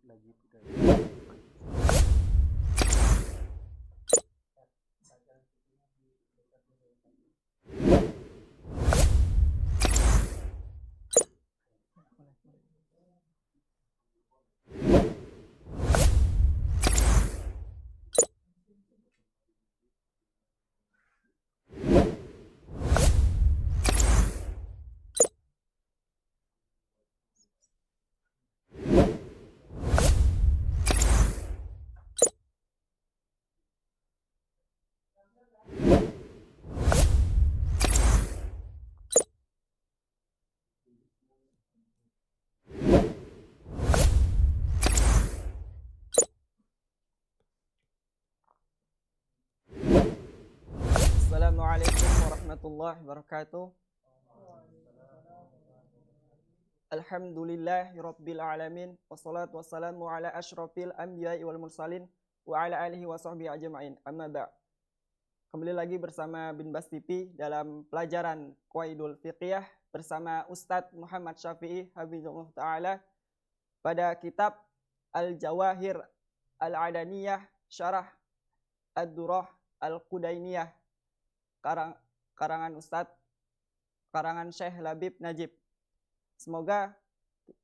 lagi budaya. Assalamualaikum warahmatullahi wabarakatuh. Alhamdulillahirabbil alamin wassalatu wassalamu ala asyrafil anbiya'i wal mursalin wa ala alihi wa sahbihi ajma'in. Amma ba'. Kembali lagi bersama Bin Bas TV dalam pelajaran Qawaidul Fiqhiyah bersama Ustadz Muhammad Syafi'i hafizahullah taala pada kitab Al-Jawahir Al-Adaniyah Syarah Ad-Durah Al-Qudainiyah karangan Syekh Labib Najib. Semoga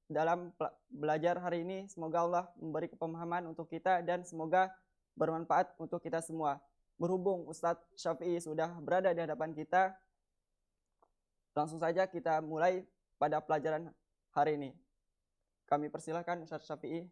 dalam belajar hari ini, semoga Allah memberi pemahaman untuk kita dan semoga bermanfaat untuk kita semua. Berhubung Ustadz Syafi'i sudah berada di hadapan kita, langsung saja kita mulai pada pelajaran hari ini. Kami persilahkan Ustadz Syafi'i.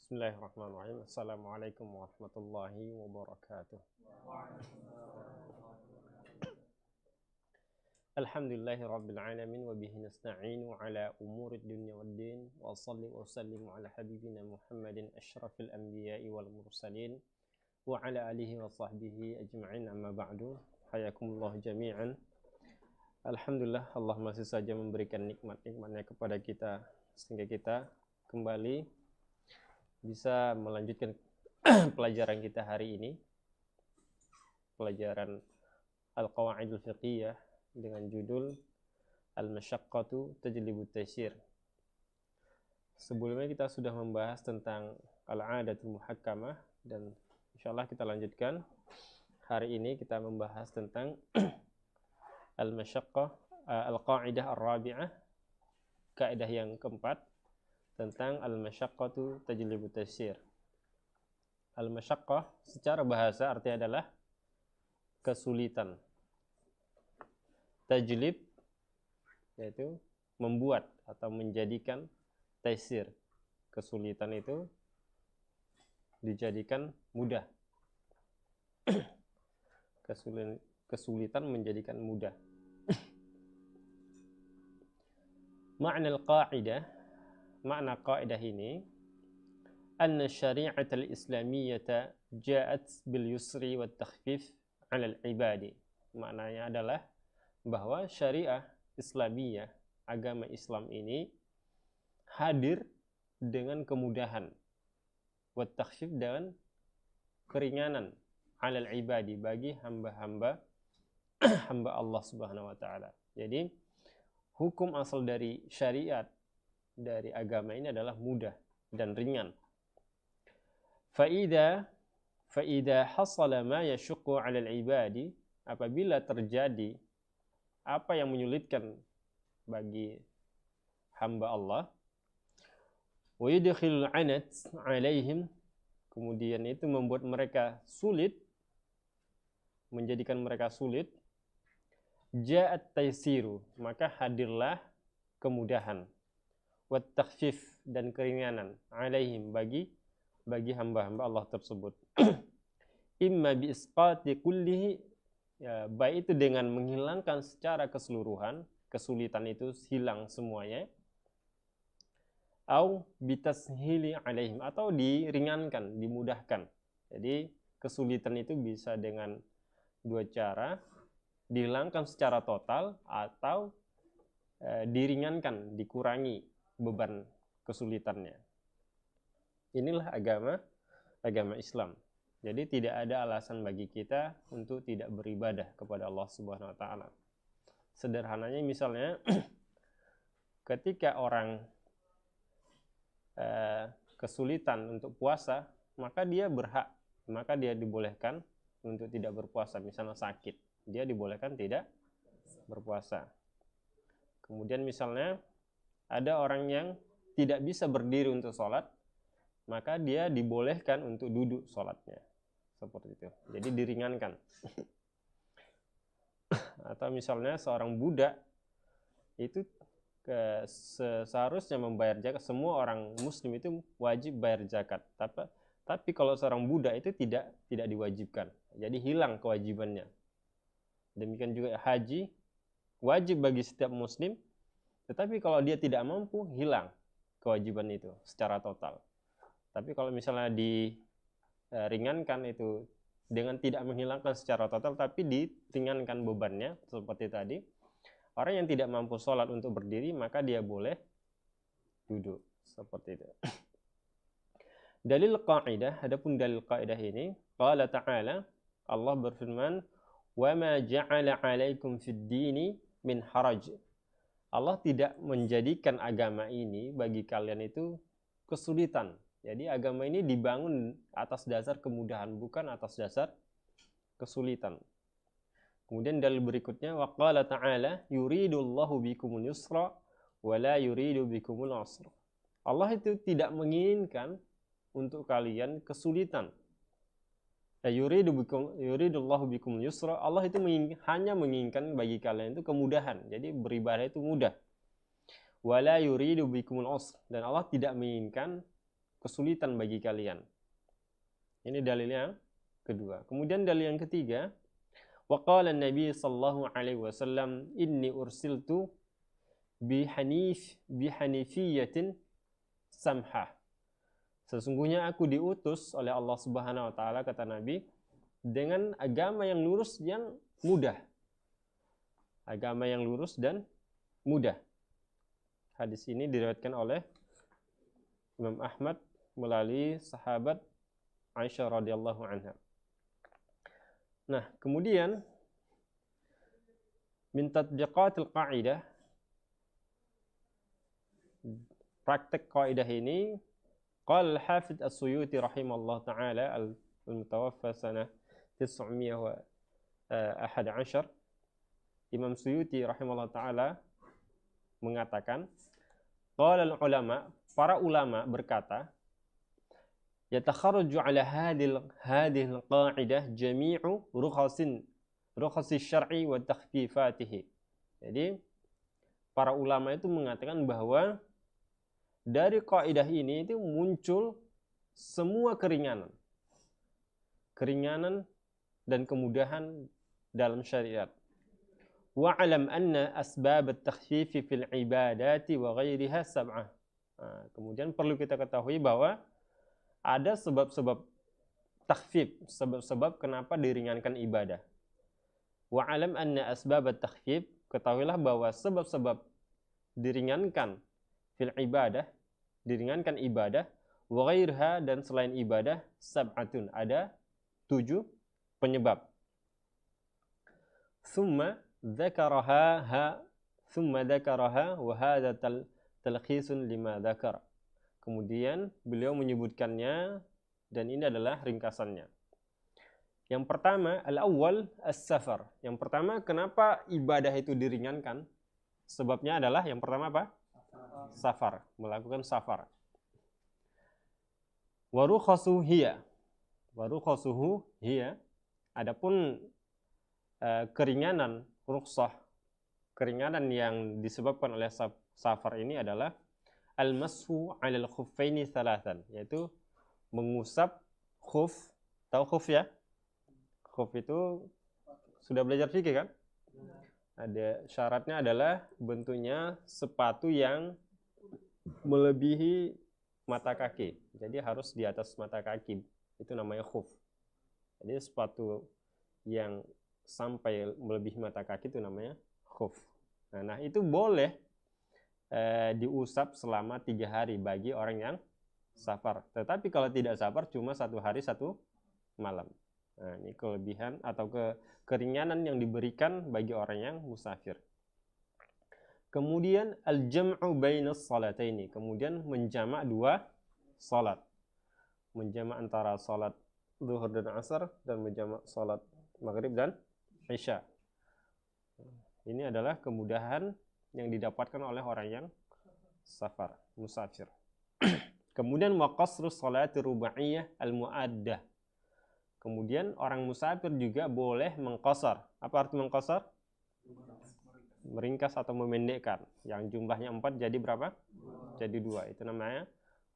Bismillahirrahmanirrahim. Assalamualaikum warahmatullahi wabarakatuh. Alhamdulillahi rabbil alamin wa bihi nasta'inu ala umurid dunya waddin wa salli wa sallimu ala habibina Muhammadin asyrafil anbiya'i wal mursalin wa ala alihi wa sahbihi ajma'in, amma ba'du. Hayakumullah jami'an. Alhamdulillah, Allah masih saja memberikan nikmat-nikmatnya kepada kita sehingga kita kembali bisa melanjutkan pelajaran kita hari ini, pelajaran Al-Qawaidul Fiqhiyah dengan judul Al-Masyaqqatu Tajlibut Taysir. Sebelumnya kita sudah membahas tentang Al-Adatul Muhakkamah dan insyaallah kita lanjutkan. Hari ini kita membahas tentang Al-Masyaqqah, Al-Qa'idah Ar-Rabi'ah, kaidah yang keempat tentang al-masyaqqatu tajlibu taysir. Al-masyaqqah secara bahasa artinya adalah kesulitan. Tajlib yaitu membuat atau menjadikan, taysir kesulitan itu dijadikan mudah. Kesulitan menjadikan mudah. Ma'na al-qa'idah, makna kaidah ini, anna syari'at al-islamiyyata ja'at bil yusri wat takhfif 'ala al-ibadi. Maknanya adalah bahwa syariah Islamiyah, agama Islam ini hadir dengan kemudahan, wat takhfif, dengan keringanan, 'ala al-ibadi, bagi hamba-hamba hamba Allah Subhanahu wa taala. Jadi hukum asal dari syariat, dari agama ini adalah mudah dan ringan. Fa'idha hasala ma yashuqqu 'ala al-ibadi, apabila terjadi apa yang menyulitkan bagi hamba Allah, wa yudkhilul 'anat 'alaihim, kemudian itu membuat mereka sulit, menjadikan mereka sulit, ja'at taysiru, maka hadirlah kemudahan, wat takhfif, dan keringanan, alaihim, bagi hamba-hamba Allah tersebut. Imma bi isqati kullihi ya, baik itu dengan menghilangkan secara keseluruhan, kesulitan itu hilang semuanya, au bitashili alaihim, atau diringankan, dimudahkan. Jadi kesulitan itu bisa dengan dua cara, dihilangkan secara total atau diringankan, dikurangi beban kesulitannya. Inilah agama Islam. Jadi tidak ada alasan bagi kita untuk tidak beribadah kepada Allah Subhanahu wa taala. Sederhananya misalnya ketika orang kesulitan untuk puasa, maka dia dibolehkan untuk tidak berpuasa. Misalnya sakit, dia dibolehkan tidak berpuasa. Kemudian misalnya ada orang yang tidak bisa berdiri untuk sholat, maka dia dibolehkan untuk duduk sholatnya. Seperti itu. Jadi diringankan. Atau misalnya seorang budak itu seharusnya membayar zakat. Semua orang muslim itu wajib bayar zakat. Tapi kalau seorang budak itu tidak diwajibkan. Jadi hilang kewajibannya. Demikian juga haji wajib bagi setiap muslim, tetapi kalau dia tidak mampu, hilang kewajiban itu secara total. Tapi kalau misalnya diringankan itu dengan tidak menghilangkan secara total, tapi diringankan bebannya seperti tadi, orang yang tidak mampu sholat untuk berdiri, maka dia boleh duduk seperti itu. Dalil qaidah, adapun dalil qaidah ini, qala ta'ala, Allah berfirman, wa ma ja'ala 'alaikum fid dini min haraj. Allah tidak menjadikan agama ini bagi kalian itu kesulitan. Jadi agama ini dibangun atas dasar kemudahan, bukan atas dasar kesulitan. Kemudian dalil berikutnya, wa qala ta'ala yuridullahu bikumul yusra wa la yuridu bikumul usra. Allah itu tidak menginginkan untuk kalian kesulitan. Yuridullahu bikumul yusra, Allah itu hanya menginginkan bagi kalian itu kemudahan. Jadi beribadah itu mudah. Wa la yuridu bikumul usra, dan Allah tidak menginginkan kesulitan bagi kalian. Ini dalil yang kedua. Kemudian dalil yang ketiga, wa qala an-nabi sallallahu alaihi wasallam inni ursiltu bihanifiyatin samhah. Sesungguhnya aku diutus oleh Allah Subhanahu wa taala, kata Nabi, dengan agama yang lurus yang mudah. Agama yang lurus dan mudah. Hadis ini diriwayatkan oleh Imam Ahmad melalui sahabat Aisyah radhiyallahu anha. Nah, kemudian min tatbiqatil qaidah, praktek kaidah ini, qala al-Hafidz As-Suyuti rahimahullah taala al-mutawaffa sanah 911, Imam Suyuti rahimahullah taala mengatakan, qala al-ulama, para ulama berkata, yatakharraju ala hadhihi al-qa'idah jami'u rukhasi syar'i wa takhfifatihi. Jadi para ulama itu mengatakan bahwa dari kaidah ini itu muncul semua keringanan dan kemudahan dalam syariat. Wa alam anna asbab at-takhfif fil ibadati wa ghairiha sab'ah. Kemudian perlu kita ketahui bahwa ada sebab-sebab takhfif, sebab-sebab kenapa diringankan ibadah. Wa alam anna asbab at-takhfif, ketahuilah bahwa sebab-sebab diringankan fil ibadah, diringankan ibadah, wa ghairha, dan selain ibadah, sab'atun, ada 7 penyebab. Thumma dzakaraha wa hadha talkhisun lima dzakara. Kemudian beliau menyebutkannya, dan ini adalah ringkasannya. Yang pertama, al-awwal as-safar. Yang pertama, kenapa ibadah itu diringankan? Sebabnya adalah yang pertama apa? Safar, melakukan safar. Warukhasuhu hiya. Adapun keringanan rukhsah, keringanan yang disebabkan oleh safar ini adalah al-mashu 'alal khuffaini thalathan, yaitu mengusap khuf. Tahu khuf ya? Khuf itu Sudah belajar fikih kan? Ada syaratnya adalah bentuknya sepatu yang melebihi mata kaki. Jadi harus di atas mata kaki. Itu namanya khuf. Jadi sepatu yang sampai melebihi mata kaki itu namanya khuf. Nah, itu boleh diusap selama 3 hari bagi orang yang safar. Tetapi kalau tidak safar cuma 1 hari 1 malam. Nah, ini kelebihan atau keringanan yang diberikan bagi orang yang musafir. Kemudian al-jam'u bainas salataini, kemudian menjamak 2 salat. Menjamak antara salat zuhur dan asar dan menjamak salat maghrib dan isya. Ini adalah kemudahan yang didapatkan oleh orang yang safar, musafir. Kemudian wa qasru salati rubaiyah al-muaddah. Kemudian orang musafir juga boleh mengqasar. Apa arti mengqasar? Meringkas atau memendekkan. Yang jumlahnya 4 jadi berapa? Jadi 2. Itu namanya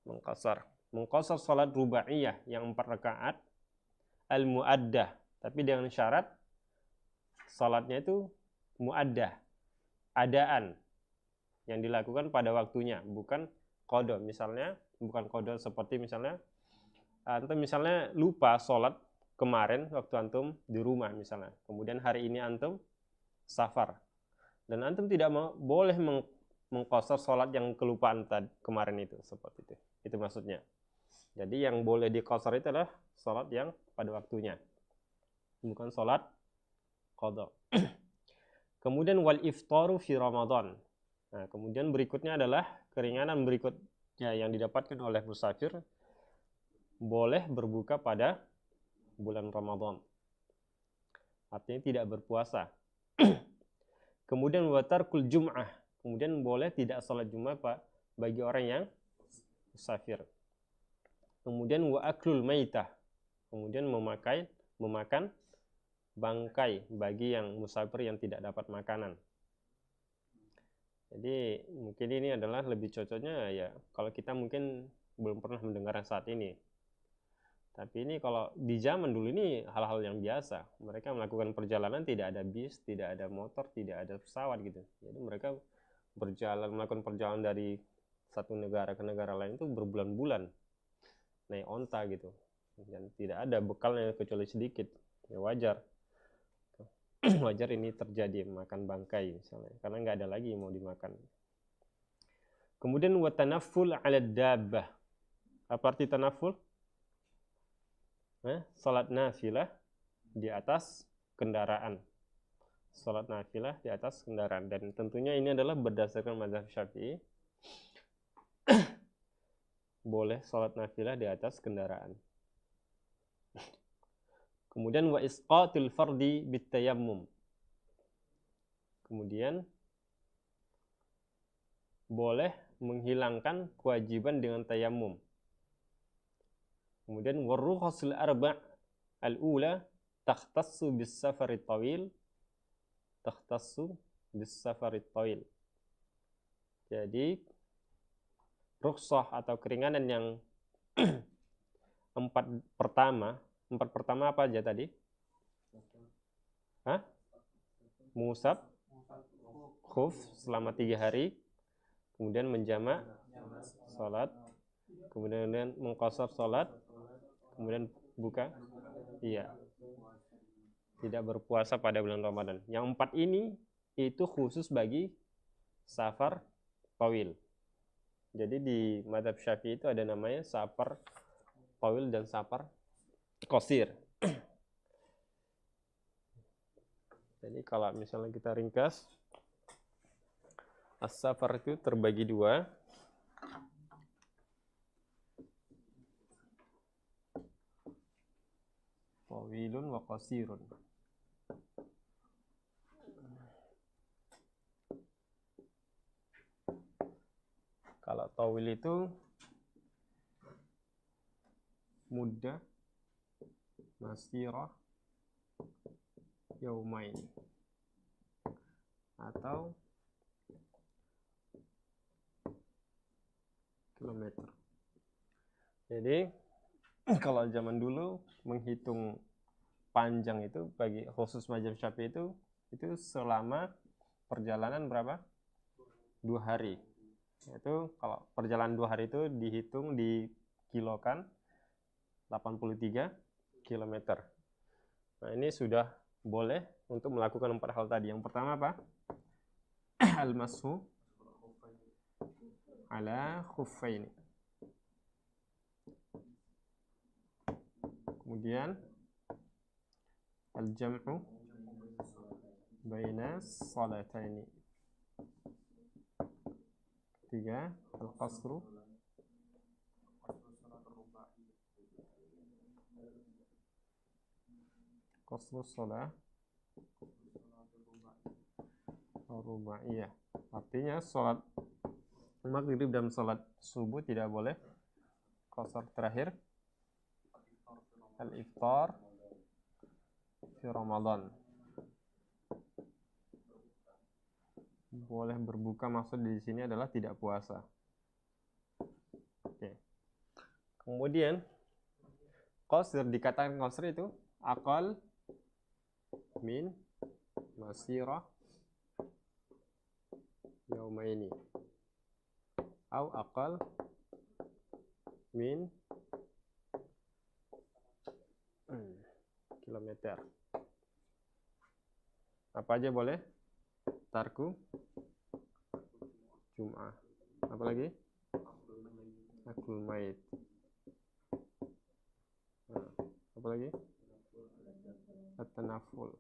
mengqasar. Mengqasar salat rubaiyah yang 4 rakaat al-muaddah. Tapi dengan syarat salatnya itu muaddah, adaan yang dilakukan pada waktunya, bukan qada. Misalnya, bukan qada seperti misalnya antum misalnya lupa sholat kemarin waktu antum di rumah misalnya, kemudian hari ini antum safar dan antum tidak boleh mengqasar sholat yang kelupaan kemarin itu, seperti itu maksudnya. Jadi yang boleh diqasar itu adalah sholat yang pada waktunya, bukan sholat qada. Kemudian wal iftaru fi Ramadan. Nah, kemudian berikutnya adalah keringanan berikutnya yang didapatkan oleh musafir, boleh berbuka pada bulan Ramadan. Artinya tidak berpuasa. Kemudian wa tarkul jum'ah. Kemudian boleh tidak salat Jumat bagi orang yang musafir. Kemudian wa aklul maitah. Kemudian memakan bangkai bagi yang musafir yang tidak dapat makanan. Jadi mungkin ini adalah lebih cocoknya ya kalau kita mungkin belum pernah mendengar saat ini. Tapi ini kalau di zaman dulu ini hal-hal yang biasa. Mereka melakukan perjalanan tidak ada bis, tidak ada motor, tidak ada pesawat gitu. Jadi mereka melakukan perjalanan dari satu negara ke negara lain itu berbulan-bulan naik onta gitu. Dan tidak ada bekalnya kecuali sedikit. Ya wajar. Wajar ini terjadi makan bangkai misalnya, karena nggak ada lagi yang mau dimakan. Kemudian wa tanafful 'ala dabbah. Apa arti tanafful? Salat nafilah di atas kendaraan. Salat nafilah di atas kendaraan, dan tentunya ini adalah berdasarkan mazhab Syafi'i. Boleh salat nafilah di atas kendaraan. Kemudian wa isqatil fardi bitayammum. Kemudian boleh menghilangkan kewajiban dengan tayammum. Kemudian warruhasul arba' al-ula takhtassu bis-safari tawil. Takhtassu bis-safari tawil. Jadi rukhsah atau keringanan yang empat pertama apa aja tadi? Mengusap khuf selama 3 hari, kemudian menjamak salat, kemudian mengqasar salat, kemudian buka, tidak berpuasa pada bulan Ramadan. Yang 4 ini itu khusus bagi safar tawil. Jadi di mazhab Syafi'i itu ada namanya safar tawil dan safar qasir. Jadi kalau misalnya kita ringkas, as-safar itu terbagi 2. Tawilun wa qasirun. Kalau tawil itu muddah masirah yaumain atau kilometer. Jadi kalau zaman dulu menghitung panjang itu bagi khusus mazhab Syafi'i itu selama perjalanan berapa? 2 hari. Itu kalau perjalanan 2 hari itu dihitung dikilokan 83 km. Nah, ini sudah boleh untuk melakukan 4 hal tadi. Yang pertama apa? Al-mashu ala khuffaini. Kemudian al-jam'u baina salataini. Ketiga, al-qasru shalah rubaiyah. Artinya salat maghrib dan salat subuh tidak boleh qasar. Terakhir al-iftar fi Ramadan. Boleh berbuka, maksud di sini adalah tidak puasa. Oke. Kemudian qasr, dikatakan qasr itu aqal min masirah yaumaini atau aqal min kilometer. Apa aja boleh? Tarku Jum'ah. Apa lagi? Akul mait. Apa lagi? At-tanaful.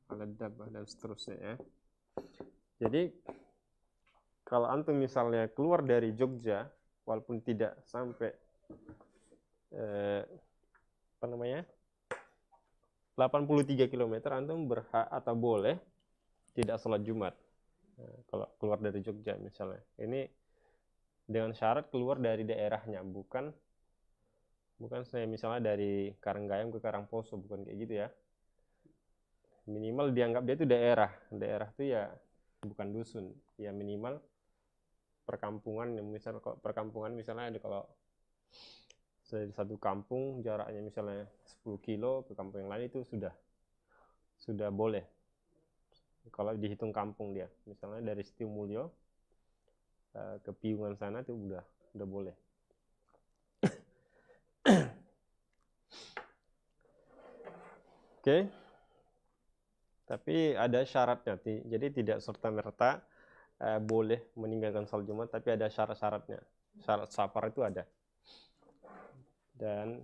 Al-dabbah dan seterusnya ya. Jadi kalau antum misalnya keluar dari Jogja walaupun tidak sampai 83 km, antum berhak atau boleh tidak sholat Jumat. Nah, kalau keluar dari Jogja misalnya, ini dengan syarat keluar dari daerahnya, bukan saya misalnya dari Karanggayam ke Karangposo, bukan kayak gitu ya. Minimal dianggap dia itu daerah itu ya bukan dusun, ya minimal perkampungan. Yang misalnya kalau perkampungan misalnya ada, kalau dari satu kampung jaraknya misalnya 10 kilo ke kampung yang lain, itu sudah boleh kalau dihitung kampung dia. Misalnya dari Situmulyo ke Piungan sana itu udah boleh. Oke. Tapi ada syaratnya, jadi tidak serta-merta boleh meninggalkan sholat Jumat, tapi ada syarat-syaratnya. Syarat safar itu ada. Dan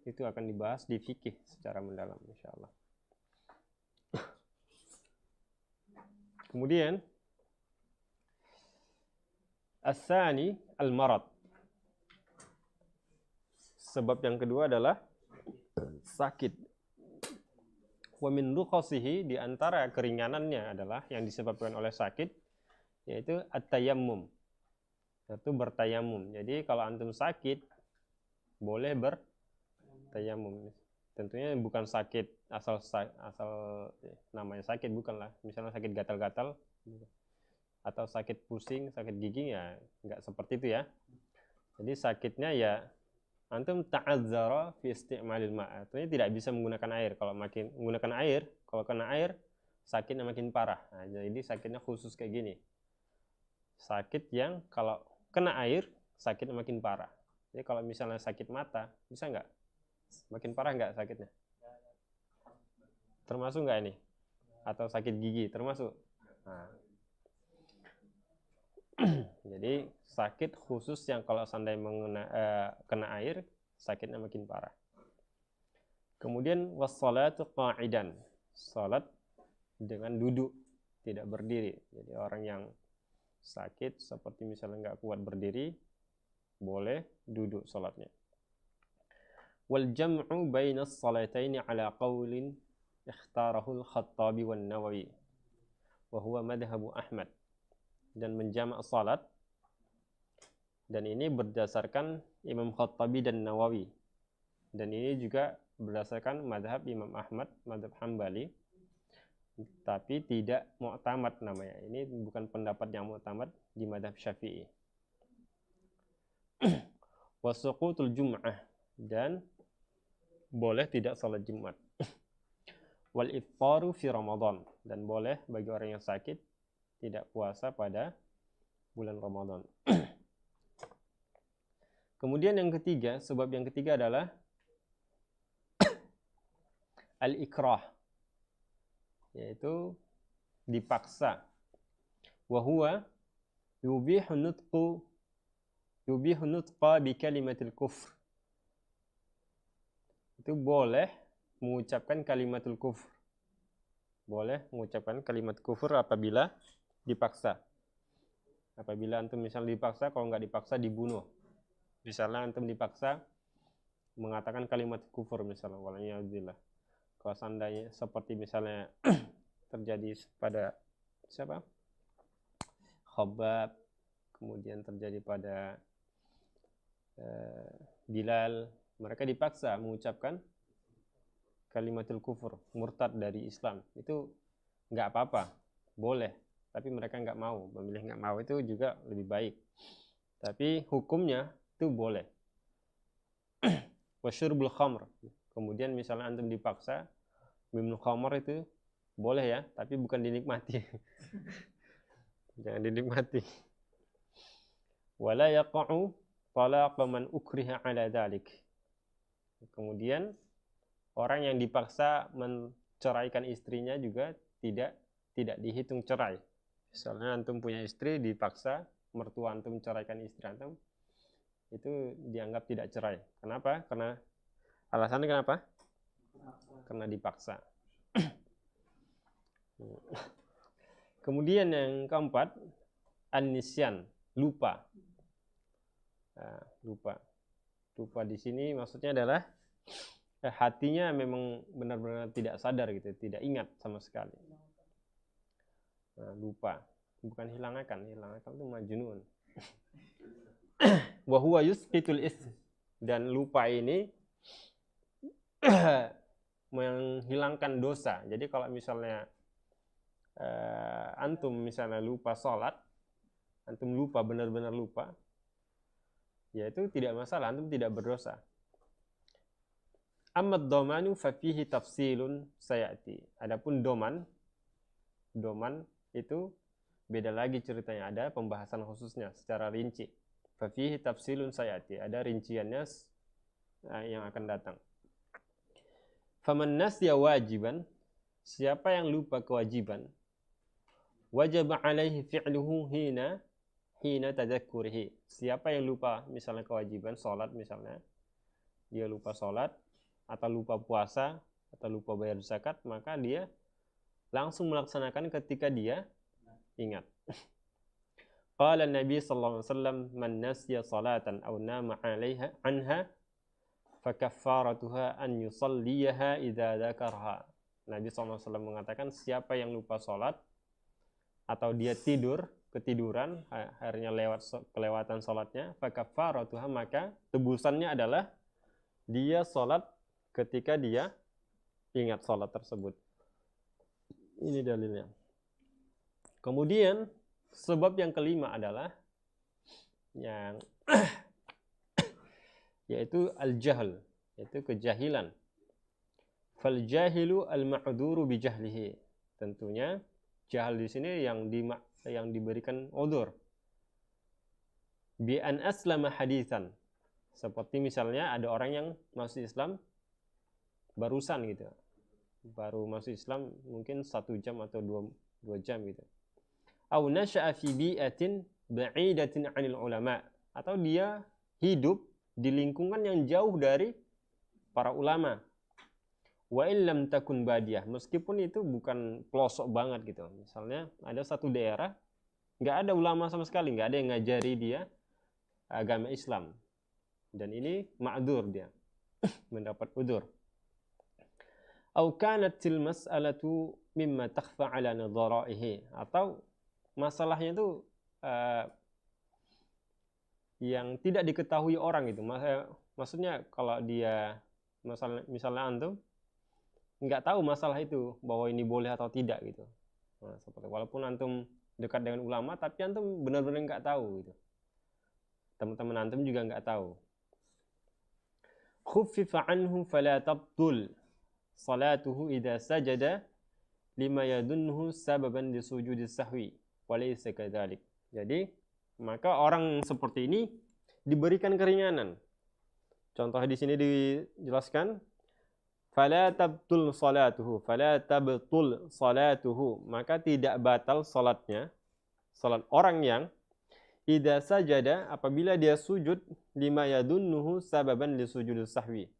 itu akan dibahas di fikih secara mendalam insyaallah. Kemudian as-tsani al-marad. Sebab yang kedua adalah sakit. Wa min rukhasihi, di antara keringanannya adalah yang disebabkan oleh sakit, yaitu at-tayammum. Yaitu bertayamum. Jadi kalau antum sakit boleh bertayamum. Tentunya bukan sakit asal namanya sakit, bukanlah. Misalnya sakit gatal-gatal atau sakit pusing, sakit gigi, ya enggak seperti itu ya. Jadi sakitnya ya antum ta'azzara fi isti'malil ma'. Artinya tidak bisa menggunakan air. Kalau kena air sakitnya makin parah. Nah, jadi sakitnya khusus kayak gini. Sakit yang kalau kena air sakitnya makin parah. Jadi kalau misalnya sakit mata, bisa nggak? Makin parah nggak sakitnya? Termasuk nggak ini? Atau sakit gigi termasuk? Nah. Jadi sakit khusus yang kalau seandainya kena air, sakitnya makin parah. Kemudian wassalatu qa'idan, salat dengan duduk, tidak berdiri. Jadi orang yang sakit seperti misalnya nggak kuat berdiri, boleh duduk salatnya. Wal jam'u baina as-salataini ala qaulin ikhtarahu al-Khattabi wan Nawawi wa huwa madhhabu Ahmad. Dan menjamak salat, dan ini berdasarkan Imam Khattabi dan Nawawi, dan ini juga berdasarkan madhab Imam Ahmad, madhab Hambali, tapi tidak mu'tamad namanya. Ini bukan pendapat yang mu'tamad di madhab Syafi'i. Wasuqutul jum'ah, dan boleh tidak salat Jumat. Wal iftaru fi Ramadan, dan boleh bagi orang yang sakit tidak puasa pada bulan Ramadan. Kemudian yang ketiga, sebab yang ketiga adalah al-ikrah, yaitu dipaksa. Wa huwa yubihu nutqa bi kalimatil kufr. Itu boleh mengucapkan kalimatul kufr. Boleh mengucapkan kalimat kufur apabila dipaksa. Apabila antum misalnya dipaksa, kalau nggak dipaksa dibunuh. Misalnya antum dipaksa mengatakan kalimat kufur misalnya, waliyadzubillah. Kalau seandainya seperti misalnya terjadi pada siapa? Khabbab, kemudian terjadi pada Bilal, mereka dipaksa mengucapkan kalimatul kufur, murtad dari Islam. Itu nggak apa-apa, boleh. Tapi mereka nggak mau, memilih nggak mau itu juga lebih baik. Tapi hukumnya itu boleh. Wasyurbul khamr, kemudian misalnya antum dipaksa minum khamr, itu boleh ya, tapi bukan dinikmati. Jangan dinikmati. Wala yaqa'u talaq man ukriha ala dzalik. Kemudian orang yang dipaksa menceraikan istrinya juga tidak dihitung cerai. Misalnya antum punya istri, dipaksa mertua antum menceraikan istri antum, itu dianggap tidak cerai. Kenapa? Karena alasannya kenapa? Karena dipaksa. Kemudian yang keempat, an-nisyan, lupa. Nah, lupa di sini maksudnya adalah hatinya memang benar-benar tidak sadar gitu, tidak ingat sama sekali. Nah, lupa, bukan hilang akal itu majnun. Wa huwa yusqitul ism, dan lupa ini menghilangkan dosa. Jadi kalau misalnya antum misalnya lupa sholat, antum lupa, benar-benar lupa, ya itu tidak masalah, antum tidak berdosa. Amma dhamanu fa fihi tafsilun sayati. Adapun doman itu beda lagi ceritanya, ada pembahasan khususnya secara rinci. Fa fihi tafsilun sayati, ada rinciannya yang akan datang. Faman nasiya wajiban, siapa yang lupa kewajiban, wajib alaihi fi'luhu hina tadzakkurihi. Siapa yang lupa misalnya kewajiban sholat, misalnya dia lupa sholat atau lupa puasa atau lupa bayar zakat, maka dia langsung melaksanakan ketika dia ingat. Qala Nabi sallallahu alaihi wasallam, man nasiya salatan aw nama 'alaiha anha fakaffaratuha an yusalliyaha idza dzakarha. Nabi sallallahu alaihi wasallam mengatakan, siapa yang lupa salat atau dia ketiduran, akhirnya kelewatan salatnya, fakaffaratuha, maka tebusannya adalah dia salat ketika dia ingat salat tersebut. Ini dalilnya. Kemudian sebab yang kelima adalah yang yaitu al-jahl, yaitu kejahilan. Fal jahilu al-ma'dzuru bi jahlihi. Tentunya jahil di sini yang diberikan udzur. Bi an aslama haditsan. Seperti misalnya ada orang yang masuk Islam barusan gitu. Baru masuk Islam mungkin 1 jam atau 2 jam gitu. Au nasha'a fi bi'atin ba'idatin 'anil ulama, atau dia hidup di lingkungan yang jauh dari para ulama. Wa illam takun badiyah, meskipun itu bukan pelosok banget gitu. Misalnya ada satu daerah nggak ada ulama sama sekali, nggak ada yang ngajari dia agama Islam, dan ini ma'dzur, dia mendapat udzur. Au kanatil mas'alatu mimma takhfa 'ala nadhara'ihi, atau masalahnya itu yang tidak diketahui orang itu. Maksudnya kalau dia misalnya antum nggak tahu masalah itu, bahwa ini boleh atau tidak gitu. Nah, seperti walaupun antum dekat dengan ulama, tapi antum benar-benar nggak tahu gitu. Teman-teman antum juga nggak tahu. khuffifa anhu fala tabtul salatuhu idza sajada lima yadunhu sababan li sujudi sahwi walaysa kadzalik. Jadi maka orang seperti ini diberikan keringanan. Contoh di sini dijelaskan fala tabtul salatuhu, maka tidak batal salatnya, salat orang yang idza sajada, apabila dia sujud, lima yadunnuhu sababan li sujudi sahwi,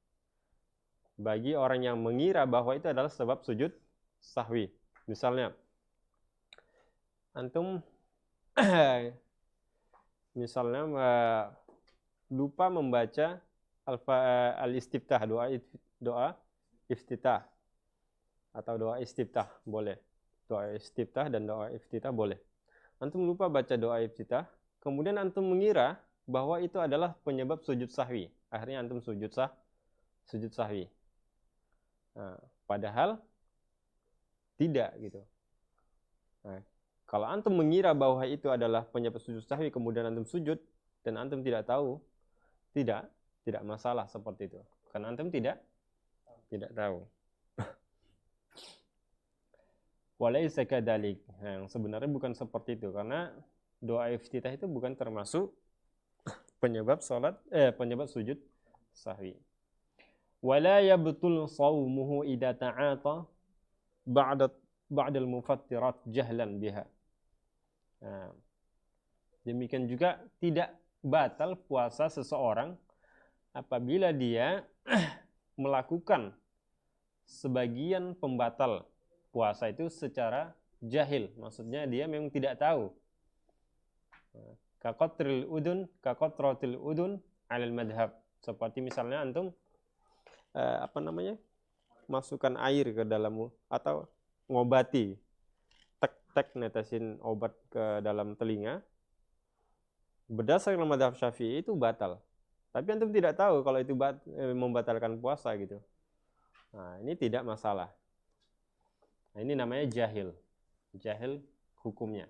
bagi orang yang mengira bahwa itu adalah sebab sujud sahwi. Misalnya antum misalnya lupa membaca al-istiftah, doa iftitah atau doa istiftah boleh. Doa istiftah dan doa iftitah boleh. Antum lupa baca doa iftitah, kemudian antum mengira bahwa itu adalah penyebab sujud sahwi. Akhirnya antum sujud sahwi. Nah, padahal tidak gitu. Nah, kalau antum mengira bahwa itu adalah penyebab sujud sahwi, kemudian antum sujud dan antum tidak tahu, tidak masalah seperti itu. Karena antum tidak tahu. Walaysa kadzalik. Yang sebenarnya bukan seperti itu, karena doa iftitah itu bukan termasuk penyebab penyebab sujud sahwi. Wala yabtul shaumuhu idza ta'ata ba'da al-mufattirat jahlan biha. Nah, demikian juga tidak batal puasa seseorang apabila dia melakukan sebagian pembatal puasa itu secara jahil. Maksudnya dia memang tidak tahu. Kaqatratil udun 'alal madhab. Seperti misalnya antum masukkan air ke dalam atau ngobati, tek netesin obat ke dalam telinga, berdasarkan madhab Syafi'i itu batal. Tapi antum tidak tahu kalau itu membatalkan puasa gitu. Nah, ini tidak masalah. Nah, ini namanya jahil hukumnya.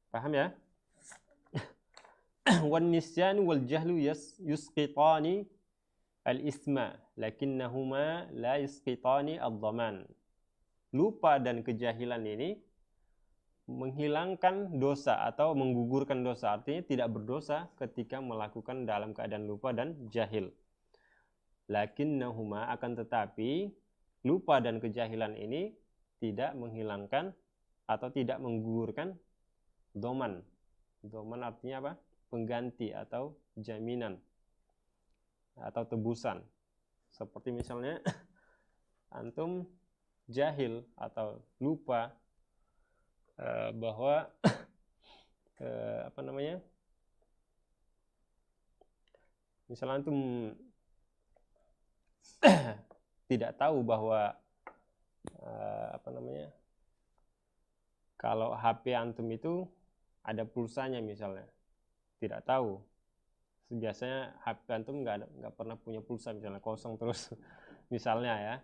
Paham ya? Wan nisyan wal jahlu yusqitani al-isma lakinnahuma la yusqitani ad-dhaman. Lupa dan kejahilan ini menghilangkan dosa atau menggugurkan dosa, artinya tidak berdosa ketika melakukan dalam keadaan lupa dan jahil. Lakinnahuma, akan tetapi lupa dan kejahilan ini tidak menghilangkan atau tidak menggugurkan doman. Doman artinya apa? Pengganti atau jaminan atau tebusan. Seperti misalnya antum jahil atau lupa bahwa misalnya antum tidak tahu bahwa kalau HP antum itu ada pulsanya misalnya, tidak tahu. Biasanya HP antum nggak pernah punya pulsa, misalnya kosong terus misalnya ya.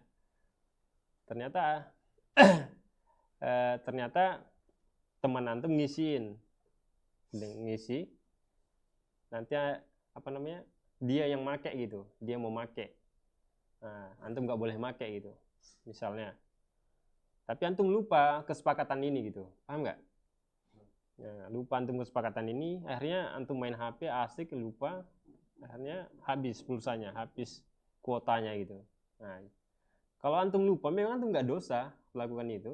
Ternyata teman antum ngisi, nanti dia yang make gitu, dia mau make. Nah, antum nggak boleh make gitu misalnya. Tapi antum lupa kesepakatan ini gitu, paham nggak? Ya, lupa antum kesepakatan ini, akhirnya antum main HP asik, lupa, akhirnya habis pulsanya, habis kuotanya gitu. Nah, kalau antum lupa, memang antum nggak dosa melakukan itu,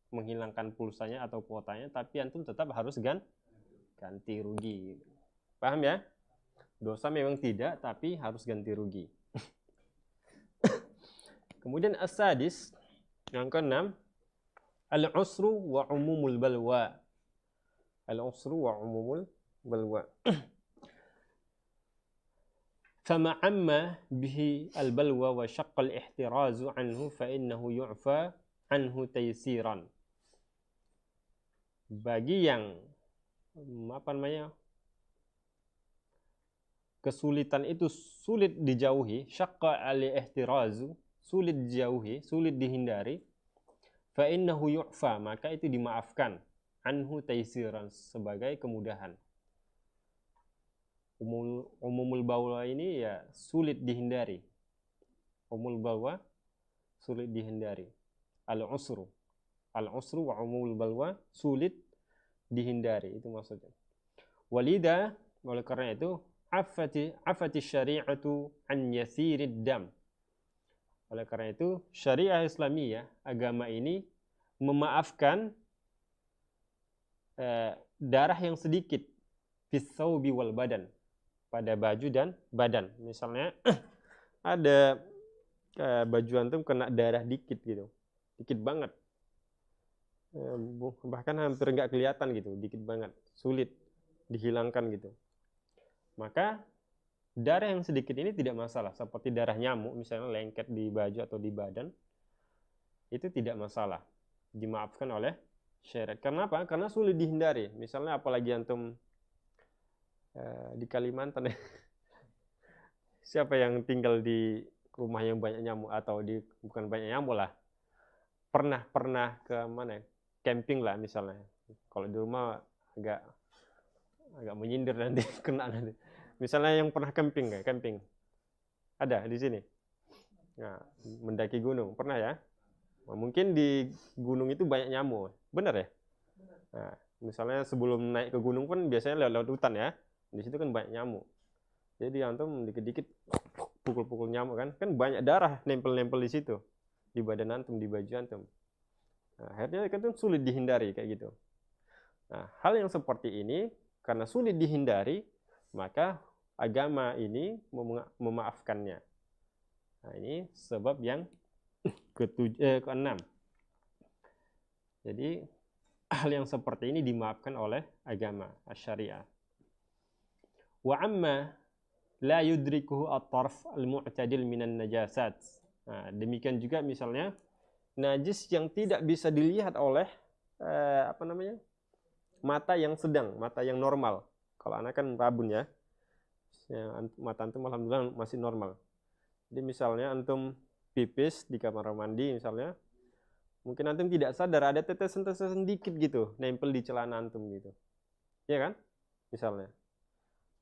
menghilangkan pulsanya atau kuotanya, tapi antum tetap harus ganti rugi. Paham ya? Dosa memang tidak, tapi harus ganti rugi. Kemudian as-sadis, yang keenam, al-usru wa umumul balwa. Al-usru wa umumul balwa. فما عم به البلوى وشق الاحتراز عنه فإنه يعفى عنه تيسيرا. Bagi yang kesulitan itu sulit dijauhi, syaqqa al-ihtirazu, sulit dijauhi, sulit dihindari, fa innahu yu'fa, maka itu dimaafkan, anhu taysiran, sebagai kemudahan. Umumul balwa ini ya sulit dihindari. Umumul balwa sulit dihindari. Al-usru wa umumul balwa sulit dihindari, itu maksudnya. Walida, oleh karena itu, afati syari'atu an yasirid dam. Oleh karena itu, syariah Islamiyah, agama ini memaafkan darah yang sedikit fis thawbi wal badan, pada baju dan badan. Misalnya ada baju antum kena darah dikit gitu, dikit banget, bahkan hampir nggak kelihatan gitu, dikit banget, sulit dihilangkan gitu. Maka darah yang sedikit ini tidak masalah, seperti darah nyamuk misalnya lengket di baju atau di badan, itu tidak masalah, dimaafkan oleh syariat. Kenapa? Karena sulit dihindari. Misalnya apalagi antum di Kalimantan ya. Siapa yang tinggal di rumah yang banyak nyamuk, atau bukan banyak nyamuk lah, pernah ke mana, camping lah misalnya. Kalau di rumah agak menyindir nanti kena nanti. Misalnya yang pernah camping ada di sini. Nah, mendaki gunung pernah ya? Nah, mungkin di gunung itu banyak nyamuk, benar ya? Nah, misalnya sebelum naik ke gunung pun biasanya lewat hutan ya. Di situ kan banyak nyamuk. Jadi antum dikit-dikit pukul-pukul nyamuk kan banyak darah nempel-nempel di situ, di badan antum, di baju antum. Nah, akhirnya kan sulit dihindari kayak gitu. Nah, hal yang seperti ini karena sulit dihindari, maka agama ini memaafkannya. Nah, ini sebab yang keenam. Jadi hal yang seperti ini dimaafkan oleh agama syariah. Wa amma la yudrikuhu at-tarf al-mu'tadil minan najasat. Nah, demikian juga misalnya najis yang tidak bisa dilihat oleh mata yang sedang, mata yang normal. Kalau anak kan rabun ya. Mata antum alhamdulillah masih normal. Jadi misalnya antum pipis di kamar mandi misalnya, mungkin antum tidak sadar ada tetesan-tetesan dikit gitu nempel di celana antum gitu. Iya kan? Misalnya.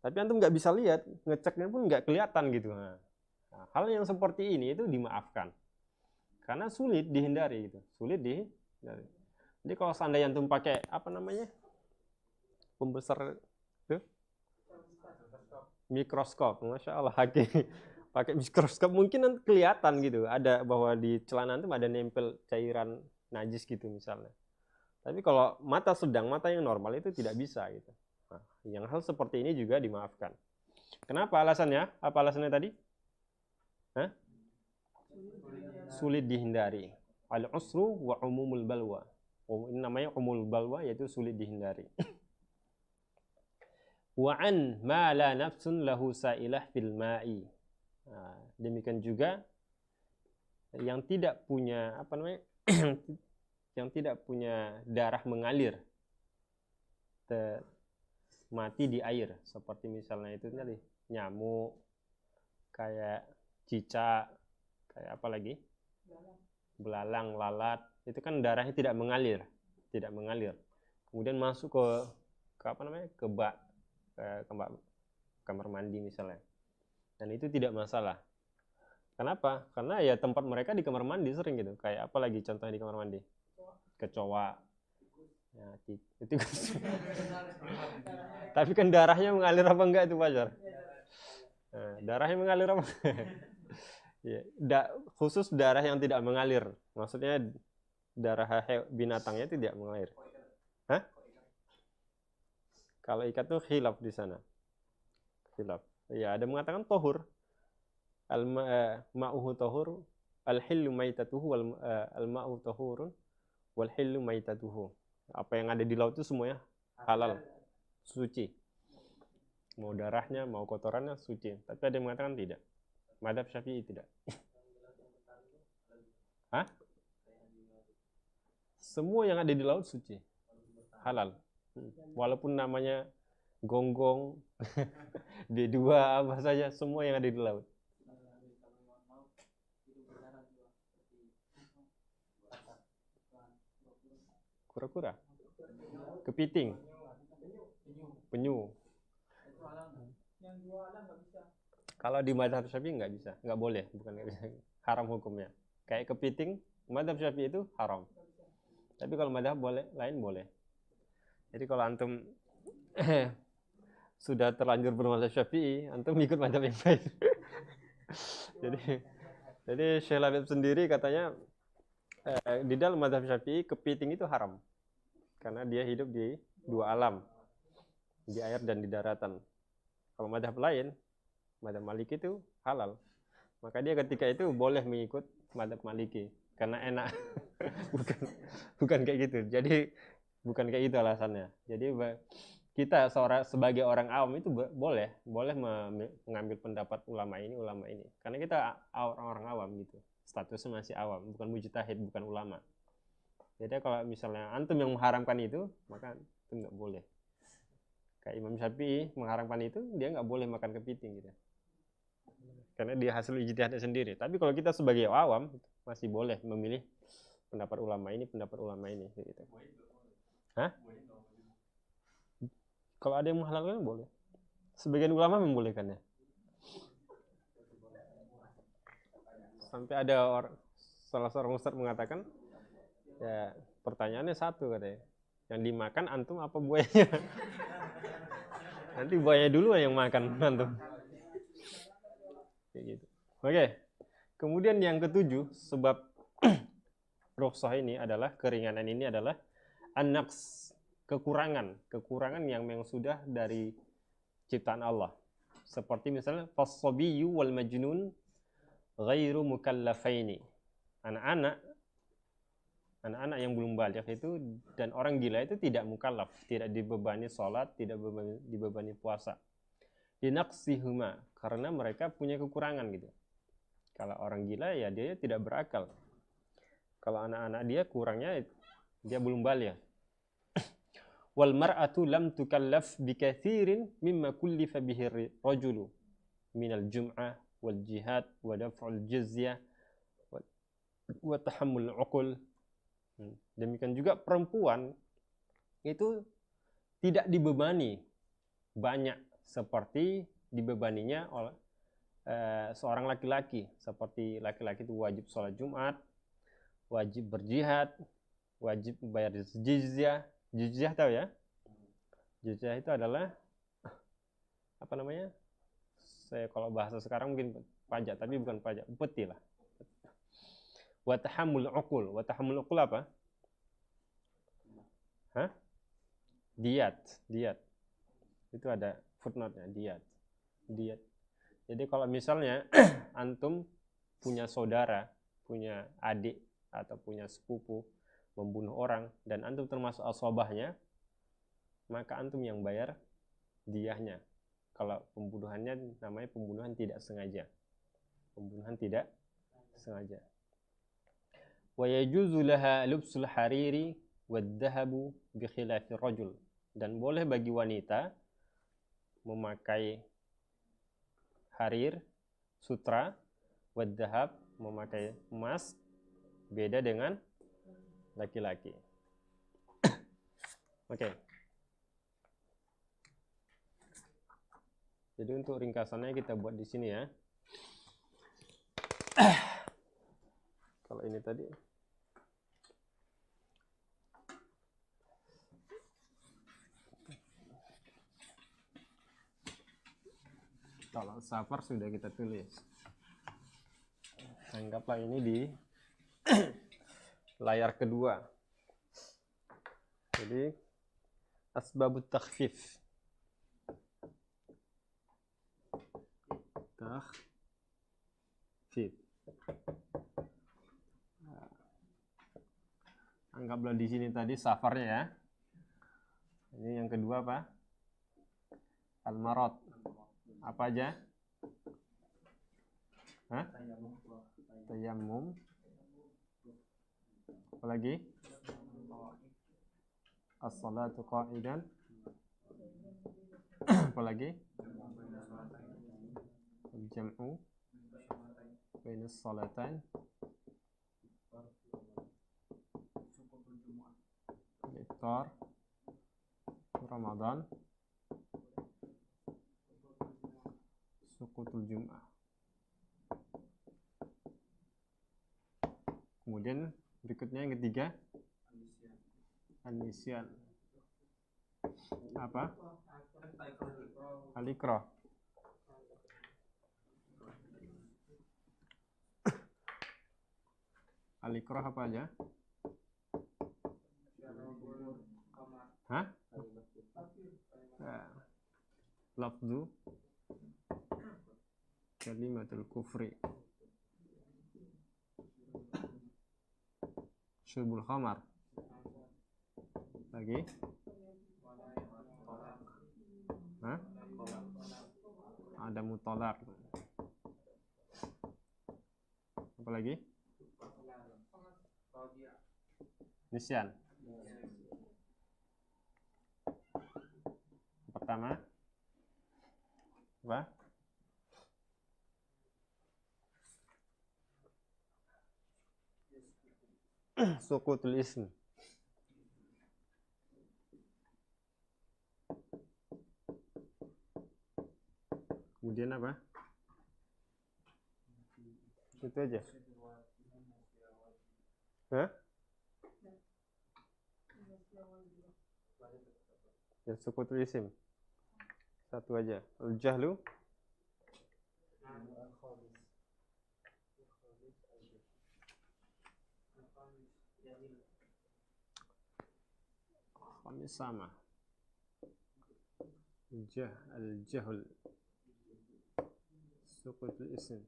Tapi antum nggak bisa lihat, ngeceknya pun nggak kelihatan gitu. Nah, hal yang seperti ini itu dimaafkan. Karena sulit dihindari gitu. Sulit dihindari. Jadi kalau seandainya antum pakai pembesar itu mikroskop, masya Allah, pakai mikroskop mungkin nanti kelihatan gitu, ada bahwa di celana antum ada nempel cairan najis gitu misalnya. Tapi kalau mata sedang, mata yang normal itu tidak bisa gitu. Nah, yang hal seperti ini juga dimaafkan. Kenapa alasannya? Apa alasannya tadi? Hah? Sulit dihindari. Al-usru wa umumul balwa. Ini namanya umumul balwa, yaitu sulit dihindari. Wa an ma la nafsun lahu sa'ilah fil ma'i. Nah, demikian juga yang tidak punya yang tidak punya darah mengalir mati di air, seperti misalnya itu tadi nyamuk, kayak cicak, kayak apa lagi, belalang, lalat, itu kan darahnya tidak mengalir, kemudian masuk ke bak, ke kamar mandi misalnya, dan itu tidak masalah. Kenapa? Karena ya tempat mereka di kamar mandi sering gitu, kayak apa lagi contohnya di kamar mandi, kecoa. Ya, itu tapi kan darahnya mengalir apa enggak itu Fajar? Nah, darahnya mengalir apa? Ya, khusus darah yang tidak mengalir, maksudnya darah binatangnya tidak mengalir. Hah? Kalau ikat tuh khilaf di sana. Khilaf. Ya, ada mengatakan tohur. Al-ma'uhu tohur, al-hillu maitatuhu, al-ma'uhu tohurun, wal-hillu maitatuhu. Apa yang ada di laut itu semuanya halal, suci. Mau darahnya, mau kotorannya, suci. Tapi ada yang mengatakan tidak. Madzhab Syafi'i tidak. Hah? Semua yang ada di laut suci, halal. Walaupun namanya gonggong, D2, apa saja, semua yang ada di laut. Kura-kura, kepiting, penyu. Kalau di mazhab Syafi'i nggak bisa, nggak boleh, bukan nggak bisa, haram hukumnya. Kayak kepiting, mazhab Syafi'i itu haram. Tapi kalau mazhab boleh, lain boleh. Jadi kalau antum sudah terlanjur bermazhab Syafi'i, antum ikut mazhab yang lain. jadi Syekh Labib sendiri katanya di dalam mazhab Syafi'i kepiting itu haram karena dia hidup di dua alam, di air dan di daratan. Kalau mazhab lain, mazhab Maliki itu halal. Maka dia ketika itu boleh mengikut mazhab Maliki karena enak. bukan kayak gitu. Jadi bukan kayak itu alasannya. Jadi kita sebagai orang awam itu boleh mengambil pendapat ulama ini karena kita orang awam gitu, statusnya masih awam, bukan mujtahid, bukan ulama. Jadi kalau misalnya antum yang mengharamkan itu, maka itu nggak boleh. Kayak Imam Syafi'i mengharamkan itu, dia nggak boleh makan kepiting gitu, karena dia hasil ijtihadnya sendiri. Tapi kalau kita sebagai awam masih boleh memilih pendapat ulama ini gitu. Hah? Kalau ada yang menghalalkan boleh. Sebagian ulama membolehkannya. Sampai ada salah seorang ustadz mengatakan, ya pertanyaannya satu katanya, yang dimakan antum apa buayanya? Nanti buaya dulu yang makan antum. Kayak gitu. Oke. Kemudian yang ketujuh, sebab rukhsah ini adalah, keringanan ini adalah an-naqs, kekurangan yang memang sudah dari ciptaan Allah. Seperti misalnya fas-sabiyyu wal majnun ghairu mukallafaini. Anak-anak yang belum baligh itu dan orang gila itu tidak mukallaf, tidak dibebani salat, tidak dibebani puasa. Dinaqsihuma, karena mereka punya kekurangan gitu. Kalau orang gila ya dia tidak berakal. Kalau anak-anak dia kurangnya dia belum baligh. Wal mar'atu lam tukallaf bikathirin mimma kullifa bihi rajulu minal jum'ah wal jihad wa daf'ul jizyah wa tahammul uqul. Demikian juga perempuan itu tidak dibebani banyak seperti dibebaninya oleh seorang laki-laki. Seperti laki-laki itu wajib sholat Jumat, wajib berjihad, wajib bayar jizyah. Jizyah tahu ya? Jizyah itu adalah apa namanya? Saya kalau bahasa sekarang mungkin pajak, tapi bukan pajak, upeti lah. Wa tahammul uqul. Wa tahammul uqul apa? Hah? Diat. Itu ada footnote-nya, diat. Jadi kalau misalnya antum punya saudara, punya adik atau punya sepupu membunuh orang dan antum termasuk asabahnya, maka antum yang bayar diyahnya. Kalau pembunuhannya namanya pembunuhan tidak sengaja. Wa yajuzu laha lubsul hariri wad-dhahabu bi khilafi rajul. Dan boleh bagi wanita memakai harir, sutra, wad-dhahab, memakai emas, beda dengan laki-laki. Oke. Jadi untuk ringkasannya kita buat di sini ya. Kalau ini tadi kalau safar sudah kita tulis. Anggaplah ini di layar kedua. Jadi asbabut takhfif. Anggaplah di sini tadi safarnya ya. Ini yang kedua apa? Al-marad. Apa aja? Hah? Tayammum. Apa lagi? As-salatu qa'idan. Apa lagi? Al-jam'u baina as-salatain. Al-iftar Ramadan. suqutul jum'ah. Kemudian berikutnya yang ketiga, an-nisyan. Apa? Al-ikrah. Al-ikrah apa aja? Hah? Lafzu kalimatul kufri, syurbul khamar. Lagi? Hah? Ada mutolak. Apa lagi? Nisyan. Pertama apa? Suqutul ism. Kemudian apa? Itu aja. Hah? Ya, suqutul ism. Satu aja. Al-jahlu. Khamis sama. Al-jahl. Suqutul ism.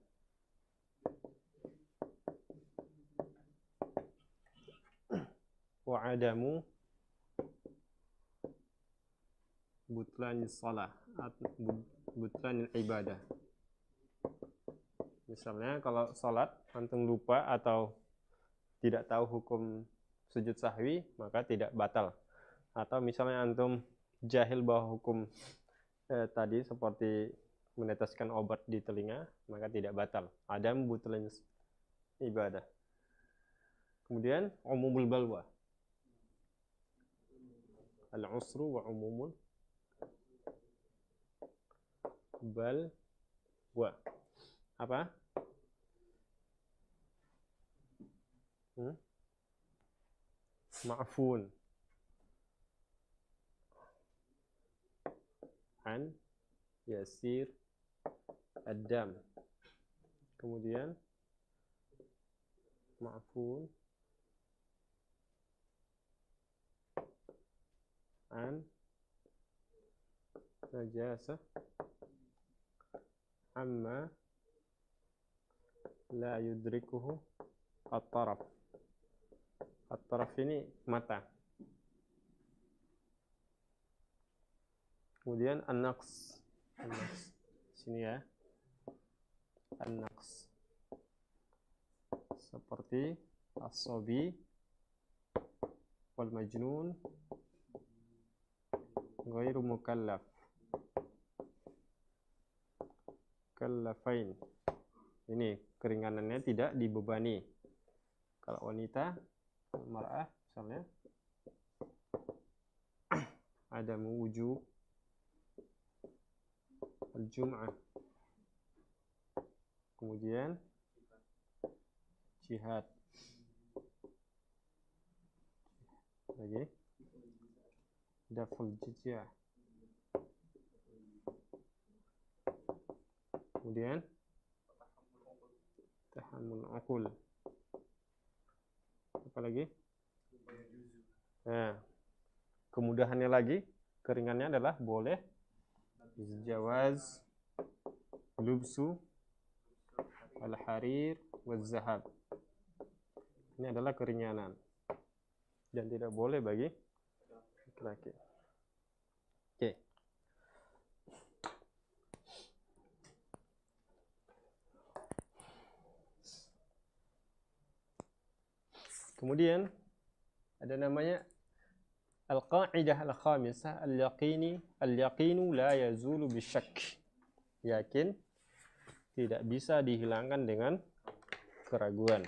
Wa adamu butlanis salah atau butlanil ibadah. Misalnya kalau sholat antum lupa atau tidak tahu hukum sujud sahwi, maka tidak batal. Atau misalnya antum jahil bahwa hukum tadi seperti meneteskan obat di telinga, maka tidak batal. Adam butlanis ibadah. Kemudian umumul balwa. Al-usru wa umumul balwa. Apa? Ma'fun an yasir ad-dam. Kemudian ma'fun an najasah amma la yudrikuhu at-taraf. At-taraf ini mata. Kemudian an-naqs. An-naqs. Sini ya. An-naqs. Seperti as-sabi wal majnun ghairu mukallaf. Kallafain. Ini keringanannya tidak dibebani. Kalau wanita, mar'ah misalnya, ada wujub al-jum'ah. Kemudian jihad. Lagi daful jizyah. Kemudian tahammul uqul. Apa lagi? Nah, kemudahannya lagi, keringannya adalah boleh jawaz lubsu al-harir waz-zahab. Ini adalah keringanan dan tidak boleh bagi laki-laki. Oke. Kemudian ada namanya al-qa'idah al-khamisah al-yaqinu la yazulu bisyak. Yakin tidak bisa dihilangkan dengan keraguan.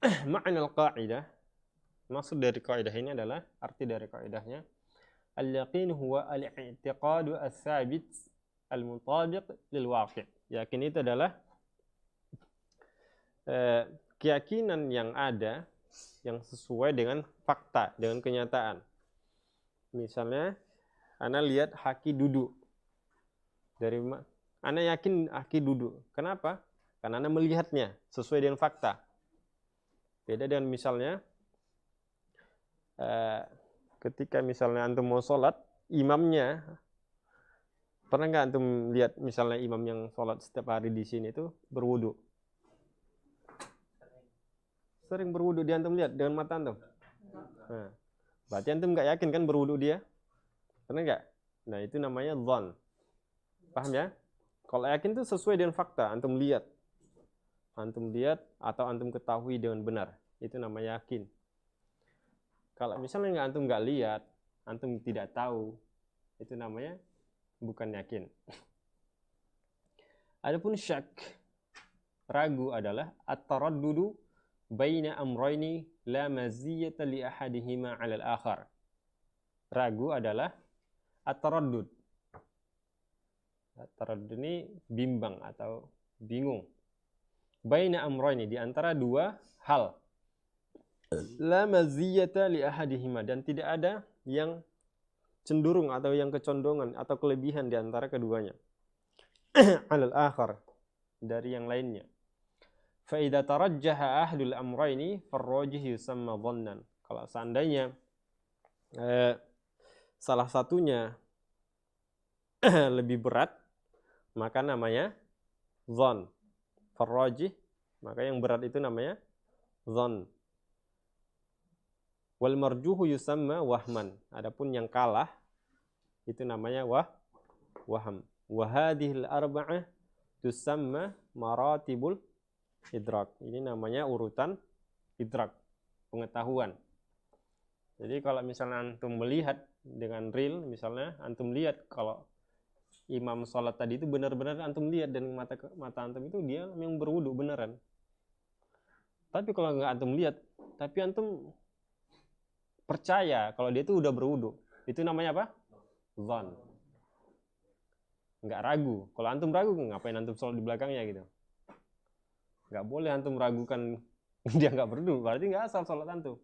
Ma'na al-qa'idah, maksud dari kaidah ini adalah, arti dari kaidahnya, al-yaqin huwa al-i'tiqadu ats-tsabit al-mutabiq lil waqi'. Yakin itu adalah keyakinan yang ada, yang sesuai dengan fakta, dengan kenyataan. Misalnya, ana lihat Haki duduk. Ana yakin Haki duduk. Kenapa? Karena ana melihatnya sesuai dengan fakta. Beda dengan misalnya, ketika misalnya antum mau sholat, imamnya, pernah nggak antum lihat misalnya imam yang sholat setiap hari di sini itu berwudu? Sering berwudu, dia antum lihat dengan mata antum? Nah, berarti antum nggak yakin kan berwudu dia? Pernah nggak? Nah, itu namanya dhon. Paham ya? Kalau yakin itu sesuai dengan fakta, antum lihat atau antum ketahui dengan benar, itu namanya yakin. Kalau misalnya antum nggak lihat, antum tidak tahu, itu namanya bukan yakin. Adapun syak, ragu adalah at-taraddudu baina amrayni la maziyata li ahadihima 'ala al-akhar. Ragu adalah at-taraddud. At-taraddud ini bimbang atau bingung. Baina amrayni, di antara dua hal. La maziyata li ahadihima, dan tidak ada yang cenderung atau yang kecondongan atau kelebihan di antara keduanya. 'Alal akhar, dari yang lainnya. Fa idza tarajjaha ahlul amrayni farrajih yusamma dhannan. Kalau seandainya salah satunya lebih berat, maka namanya dhann. Farrajih, maka yang berat itu namanya dhann. Wal marjuhu yusamma wahman. Adapun yang kalah itu namanya waham. Wa hadhil arba'ah tusamma maratibul idrak. Ini namanya urutan idrak, pengetahuan. Jadi kalau misalnya antum melihat dengan real, misalnya antum lihat kalau imam sholat tadi itu benar-benar antum lihat dan mata antum itu dia memang berwudu beneran. Tapi kalau nggak antum lihat, tapi antum percaya kalau dia itu udah berwudu, itu namanya apa? Dzan. Nggak ragu. Kalau antum ragu, ngapain antum sholat di belakangnya gitu? Nggak boleh antum ragukan dia nggak berwudu, berarti nggak asal sholat antum.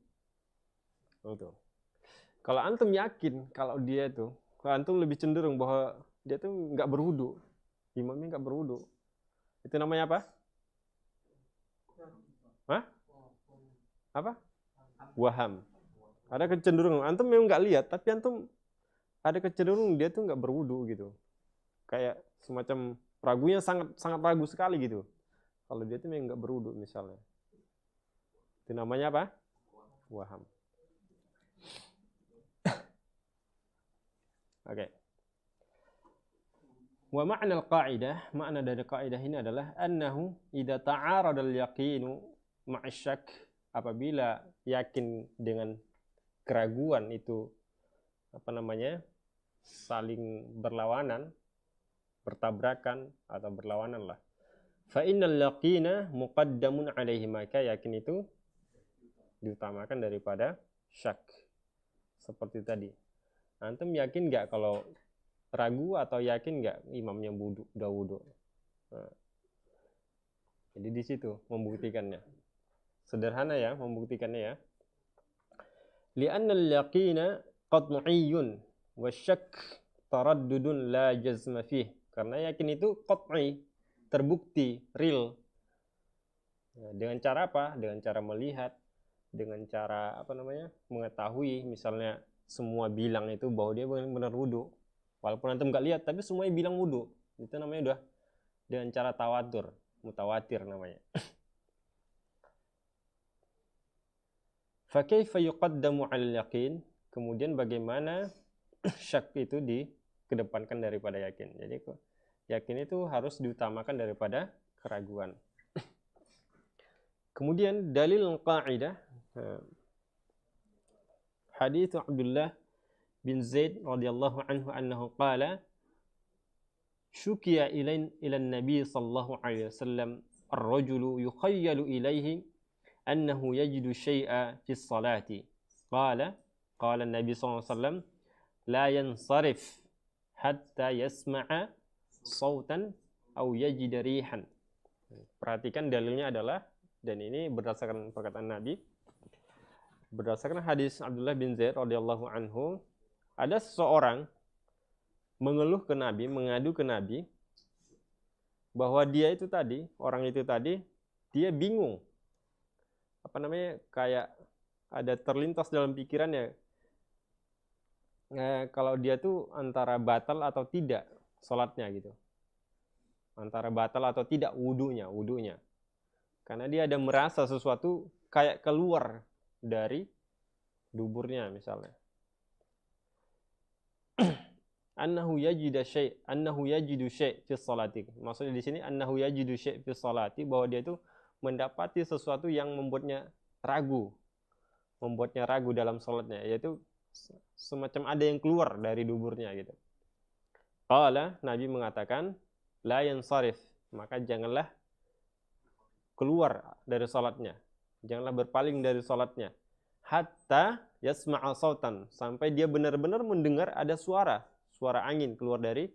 Betul. Kalau antum yakin kalau dia itu, kalau antum lebih cenderung bahwa dia tuh nggak berwudu, imamnya nggak berwudu, itu namanya apa? Hah? Apa? Waham. Ada kecenderungan, antum memang nggak lihat, tapi antum ada kecenderungan dia tuh nggak berwudu gitu, kayak semacam ragunya sangat ragu sekali gitu. Kalau dia tuh memang nggak berwudu misalnya, itu namanya apa? Waham. Oke. Wa ma'na al-qa'idah, makna dari kaidah ini adalah annahu idza ta'arada al-yaqinu ma'a syak, apabila yakin dengan keraguan itu saling berlawanan, bertabrakan atau berlawanan lah. Fa innal yaqina muqaddamun 'alaihi, maka yakin itu diutamakan daripada syak. Seperti tadi. Antum yakin nggak kalau ragu atau yakin nggak imamnya udah wudu? Nah, jadi di situ membuktikannya. Sederhana ya membuktikannya ya. Li'anna al-yaqina qat'iyyun wa syak taraddudun la jazma fih. Karena yakin itu qat'i, terbukti, real. Nah, dengan cara apa? Dengan cara melihat, dengan cara mengetahui, misalnya semua bilang itu bahwa dia benar wudu. Walaupun antum nggak lihat, tapi semuanya bilang wudu. Itu namanya udah dengan cara tawatur, mutawatir namanya. Fa kaifa yuqaddamu 'alal yaqin? Kemudian bagaimana syak itu dikedepankan daripada yakin? Jadi yakin itu harus diutamakan daripada keraguan. Kemudian dalil qa'idah, hadits Abdullah bin Zaid radhiyallahu anhu annahu qala syukiya ila an-nabi sallallahu alaihi wasallam ar-rajulu yukhayyalu ilaihi annahu yajidu syai'a fi sholati. Qala Nabi sallallahu alaihi wasallam la yansarif hatta yasma'a sautan aw yajida rihan. Perhatikan dalilnya adalah, dan ini berdasarkan perkataan Nabi, berdasarkan hadis Abdullah bin Zaid radhiyallahu anhu, ada seseorang mengeluh ke Nabi, mengadu ke Nabi bahwa dia itu tadi, orang itu tadi, dia bingung. Kayak ada terlintas dalam pikirannya kalau dia tuh antara batal atau tidak sholatnya gitu. Antara batal atau tidak wudunya. Karena dia ada merasa sesuatu kayak keluar dari duburnya misalnya. Annahu yajidu syai' fi sholati. Maksudnya di sini annahu yajidu syai' fi sholati, bahwa dia itu mendapati sesuatu yang membuatnya ragu dalam sholatnya, yaitu semacam ada yang keluar dari duburnya gitu. Qala, Nabi mengatakan, la yansarif, maka janganlah keluar dari sholatnya, janganlah berpaling dari sholatnya, hatta yasma'a sautan, sampai dia benar-benar mendengar ada suara angin keluar dari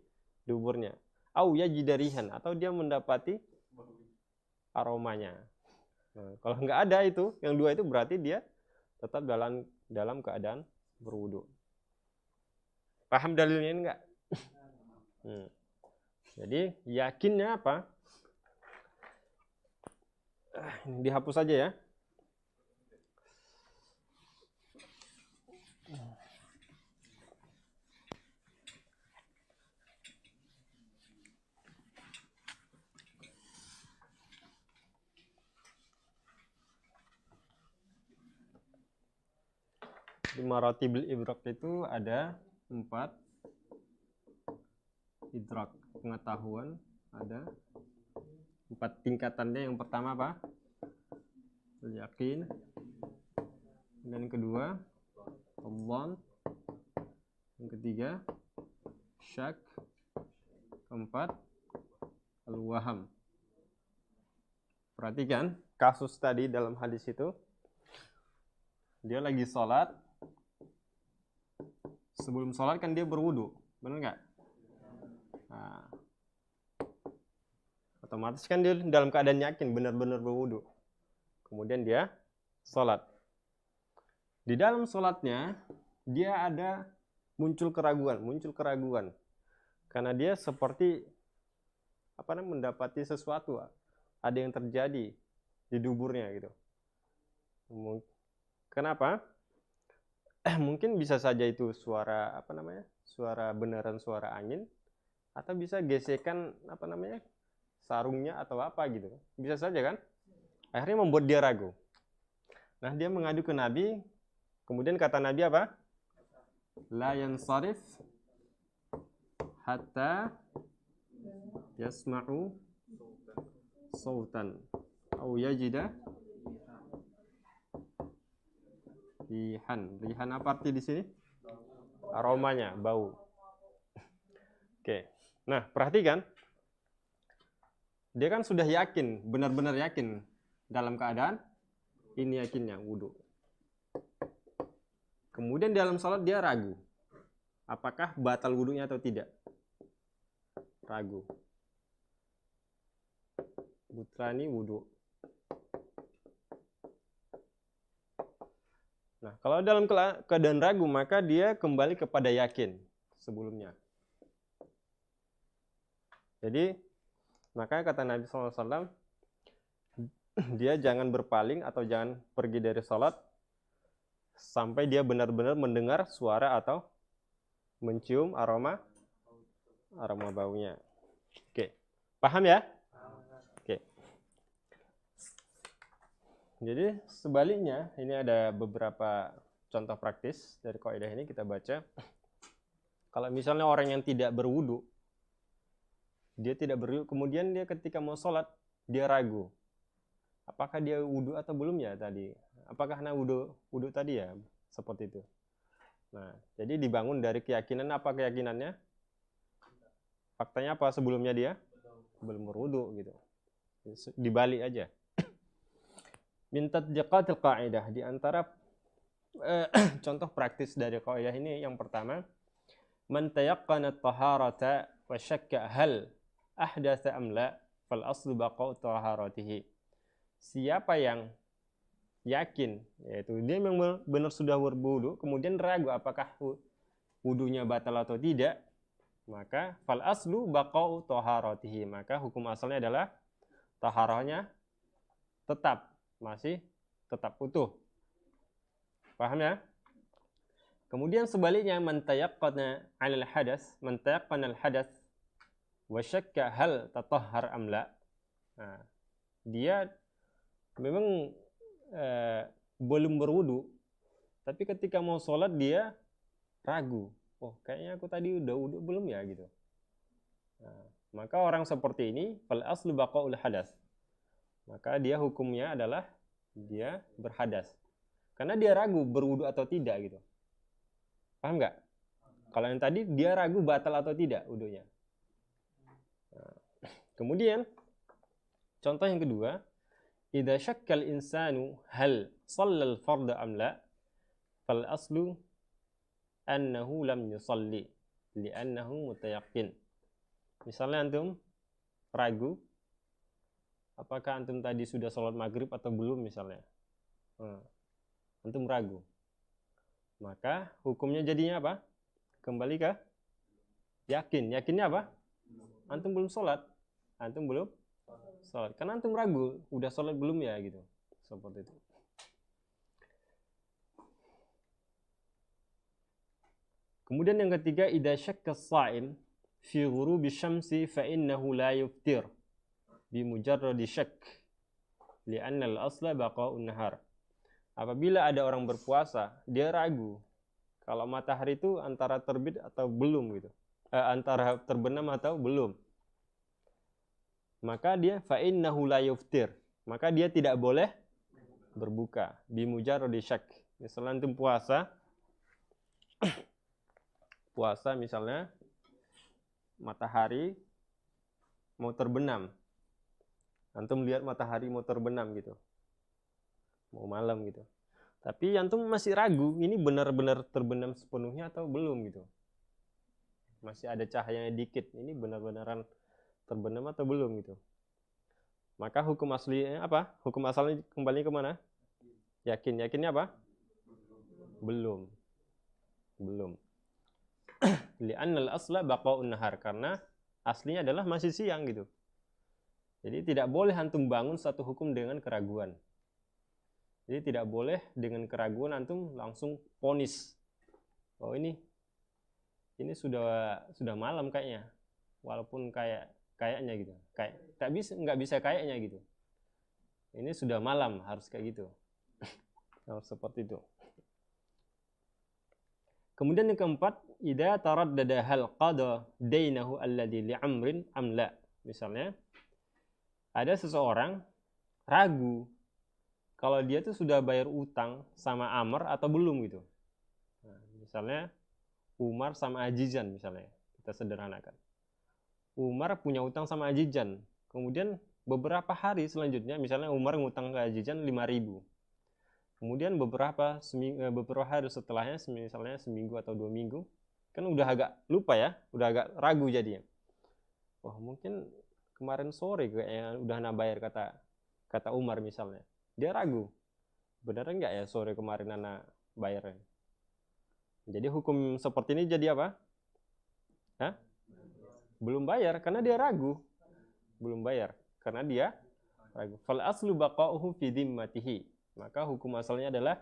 duburnya, au yajida rihan, atau dia mendapati aromanya. Nah, kalau nggak ada itu, yang dua itu berarti dia tetap dalam keadaan berwudu. Paham dalilnya ini enggak? Jadi yakinnya apa? Dihapus saja ya. Di maratibul idrak itu ada 4 idrak, pengetahuan, ada 4 tingkatannya. Yang pertama apa? Yakin. Dan yang kedua dhann. Yang ketiga syak. Keempat al-waham. Perhatikan kasus tadi dalam hadis itu, dia lagi sholat. Sebelum sholat kan dia berwudu, benar nggak? Nah, otomatis kan dia dalam keadaan yakin benar-benar berwudu. Kemudian dia sholat. Di dalam sholatnya dia ada muncul keraguan, karena dia seperti mendapati sesuatu, ada yang terjadi di duburnya gitu. Kenapa? Mungkin bisa saja itu suara suara beneran suara angin, atau bisa gesekan sarungnya atau apa gitu. Bisa saja kan? Akhirnya membuat dia ragu. Nah, dia mengadu ke Nabi. Kemudian kata Nabi apa? La yansarif hatta yasma'u sautan au yajida rihan apa arti di sini? Aromanya, bau. Oke. Nah, perhatikan. Dia kan sudah yakin, benar-benar yakin dalam keadaan ini, yakinnya wudu. Kemudian dalam sholat dia ragu. Apakah batal wudunya atau tidak? Ragu. Butrani wudu. Nah, kalau dalam keadaan ragu, maka dia kembali kepada yakin sebelumnya. Jadi, makanya kata Nabi SAW, dia jangan berpaling atau jangan pergi dari sholat sampai dia benar-benar mendengar suara atau mencium aroma baunya. Oke, paham ya? Oke. Jadi sebaliknya, ini ada beberapa contoh praktis dari kaidah ini, kita baca. Kalau misalnya orang yang tidak berwudu, kemudian dia ketika mau sholat, dia ragu. Apakah dia wudu atau belum ya tadi? Apakah karena wudu tadi ya? Seperti itu. Nah, jadi dibangun dari keyakinan. Apa keyakinannya? Faktanya apa sebelumnya dia? Belum berwudu gitu. Dibalik aja. Min tatbiqatil qaidah, di antara contoh praktis dari kaidah ini yang pertama, man tayaqqana at-taharata wa syakka hal ahdatsa am la fal aslu baqa'u taharatihi. Siapa yang yakin, yaitu dia memang benar sudah berwudu, kemudian ragu apakah wudunya batal atau tidak, maka fal aslu baqa'u taharatihi, maka hukum asalnya adalah taharahnya masih tetap utuh. Paham ya? Kemudian sebaliknya, man tayaqqana 'alal hadas, man tayaqqana al hadas wa syakka hal tatahhar am la. Nah, dia memang belum berwudu, tapi ketika mau sholat dia ragu. Oh, kayaknya aku tadi udah wudu belum ya gitu. Nah, maka orang seperti ini fal aslu baqaul hadas. Maka dia hukumnya adalah dia berhadas. Karena dia ragu berwudu atau tidak gitu. Paham nggak? Kalau yang tadi dia ragu batal atau tidak wudunya. Nah, kemudian contoh yang kedua, idza syakkal insanu hal shallal fardha am la fal aslu annahu lam yusalli li'annahu mutayaqqin. Misalnya antum ragu apakah antum tadi sudah sholat maghrib atau belum misalnya. Antum ragu. Maka hukumnya jadinya apa? Kembali ke yakin. Yakinnya apa? Antum belum sholat. Antum belum sholat. Karena antum ragu, udah sholat belum ya gitu. Seperti itu. Kemudian yang ketiga, idza syakka as-sha'im fi ghurubi syamsi fa innahu la yuftir bi mujarradi syak li'anna al-asla baqa'un nahar. Apabila ada orang berpuasa, dia ragu kalau matahari itu antara terbit atau belum gitu. Antara terbenam atau belum. Maka dia fa innahu la yuftir. Maka dia tidak boleh berbuka bi mujarradi syak. Misalnya antum puasa misalnya matahari mau terbenam. Antum lihat matahari mau terbenam gitu. Mau malam gitu. Tapi antum masih ragu, ini benar-benar terbenam sepenuhnya atau belum gitu. Masih ada cahayanya dikit, ini benar-benaran terbenam atau belum gitu. Maka hukum aslinya apa? Hukum asalnya kembali ke mana? Yakin. Yakinnya apa? Belum. Li'annal asla baqa'un nahar, karena aslinya adalah masih siang gitu. Jadi tidak boleh antum bangun satu hukum dengan keraguan. Jadi tidak boleh dengan keraguan antum langsung vonis. Oh ini sudah malam kayaknya. Walaupun kayaknya gitu. Nggak bisa kayaknya gitu. Ini sudah malam, harus kayak gitu. Harus seperti itu. Kemudian yang keempat, idza taraddada hal qada dainahu alladhi li'amrin am la. Misalnya ada seseorang ragu kalau dia tuh sudah bayar utang sama Amr atau belum gitu. Nah, misalnya Umar sama Ajizan misalnya, kita sederhanakan. Umar punya utang sama Ajizan. Kemudian beberapa hari selanjutnya, misalnya Umar ngutang ke Ajizan 5.000. Kemudian beberapa hari setelahnya, misalnya seminggu atau 2 minggu, kan udah agak lupa ya, udah agak ragu jadinya. Wah, mungkin kemarin sore kayaknya udah bayar kata Umar misalnya. Dia ragu, benar enggak ya sore kemarin anak bayarnya. Jadi hukum seperti ini jadi apa? Hah? Belum bayar karena dia ragu. Belum bayar karena dia ragu. Fal aslu baqa'uhu fi dhimmatihi. Maka hukum asalnya adalah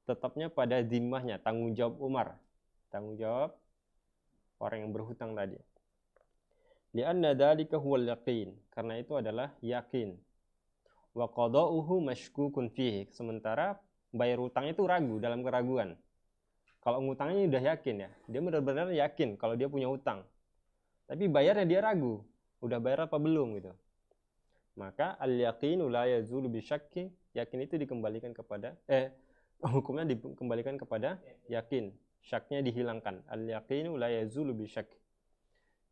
tetapnya pada zimmahnya, tanggung jawab Umar. Tanggung jawab orang yang berhutang tadi. Li'anna dzalika huwal yaqin. Karena itu adalah yakin. Wa qada'uhu mashkukun fihi. Sementara bayar utang itu ragu, dalam keraguan. Kalau ngutangnya udah yakin ya, dia benar-benar yakin kalau dia punya utang. Tapi bayarnya dia ragu, udah bayar apa belum gitu. Maka al-yaqinu la yazulu bi syakki, yakin itu dikembalikan kepada hukumnya dikembalikan kepada yakin. Syaknya dihilangkan. Al-yaqinu la yazulu bi syak.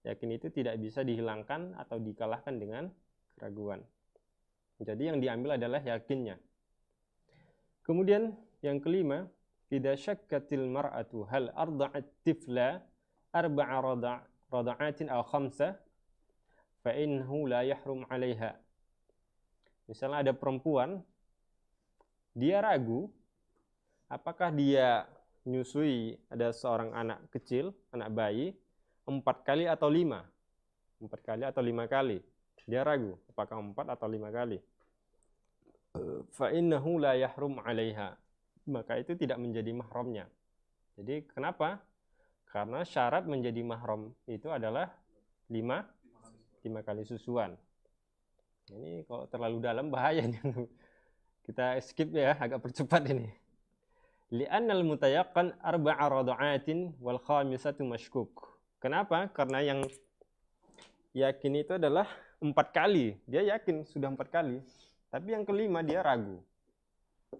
Yakin itu tidak bisa dihilangkan atau dikalahkan dengan keraguan. Jadi yang diambil adalah yakinnya. Kemudian yang kelima, idza syakkatil mar'atu hal arda'at tifla arba'a rada'atin aw khamsa fa innahu la yahrum 'alaiha. Misalnya ada perempuan, dia ragu apakah dia nyusui ada seorang anak kecil, anak bayi 4 kali atau 5. 4 kali atau 5 kali. Dia ragu apakah 4 atau 5 kali. Fa innahu la yahrum 'alaiha. Maka itu tidak menjadi mahramnya. Jadi kenapa? Karena syarat menjadi mahram itu adalah 5 kali susuan. Ini kalau terlalu dalam bahayanya. Kita skip ya, agak percepat ini. Li'annal mutayaqqan arba'a rada'atin wal khamisatu mashkuk. Kenapa? Karena yang yakin itu adalah 4 kali. Dia yakin sudah 4 kali. Tapi yang kelima dia ragu.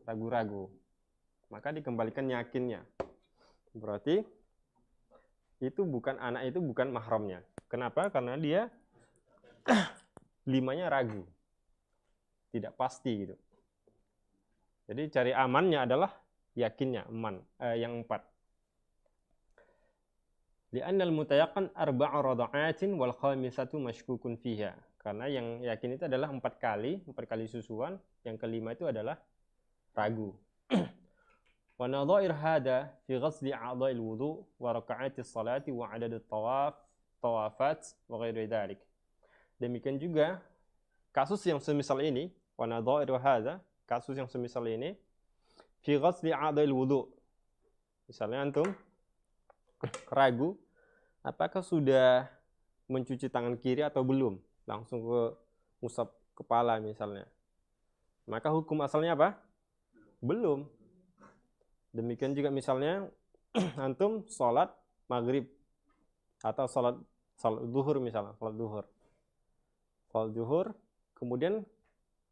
Ragu-ragu. Maka dikembalikan yakinnya. Berarti itu bukan anak itu bukan mahramnya. Kenapa? Karena dia 5-nya ragu. Tidak pasti gitu. Jadi cari amannya adalah yakinnya, yang 4. Li'annal mutayaqqan arba'a rada'atin wal khamisatu mashkukun fiha. Karena yang yakin itu adalah 4 kali susuan, yang kelima itu adalah ragu. Wa nadha'ir hada fi ghasli a'dha'il wudu' wa raka'atis salati wa 'adadit tawafat wa ghairi dzalik. Demikian juga kasus yang semisal ini, wa nadha'ir hada, kasus yang semisal ini fi ghasli a'dha'il wudu'. Misalnya antum ragu apakah sudah mencuci tangan kiri atau belum, langsung ke ngusap kepala misalnya. Maka hukum asalnya apa? Belum. Demikian juga misalnya antum sholat maghrib atau sholat zuhur misalnya, sholat zuhur, kemudian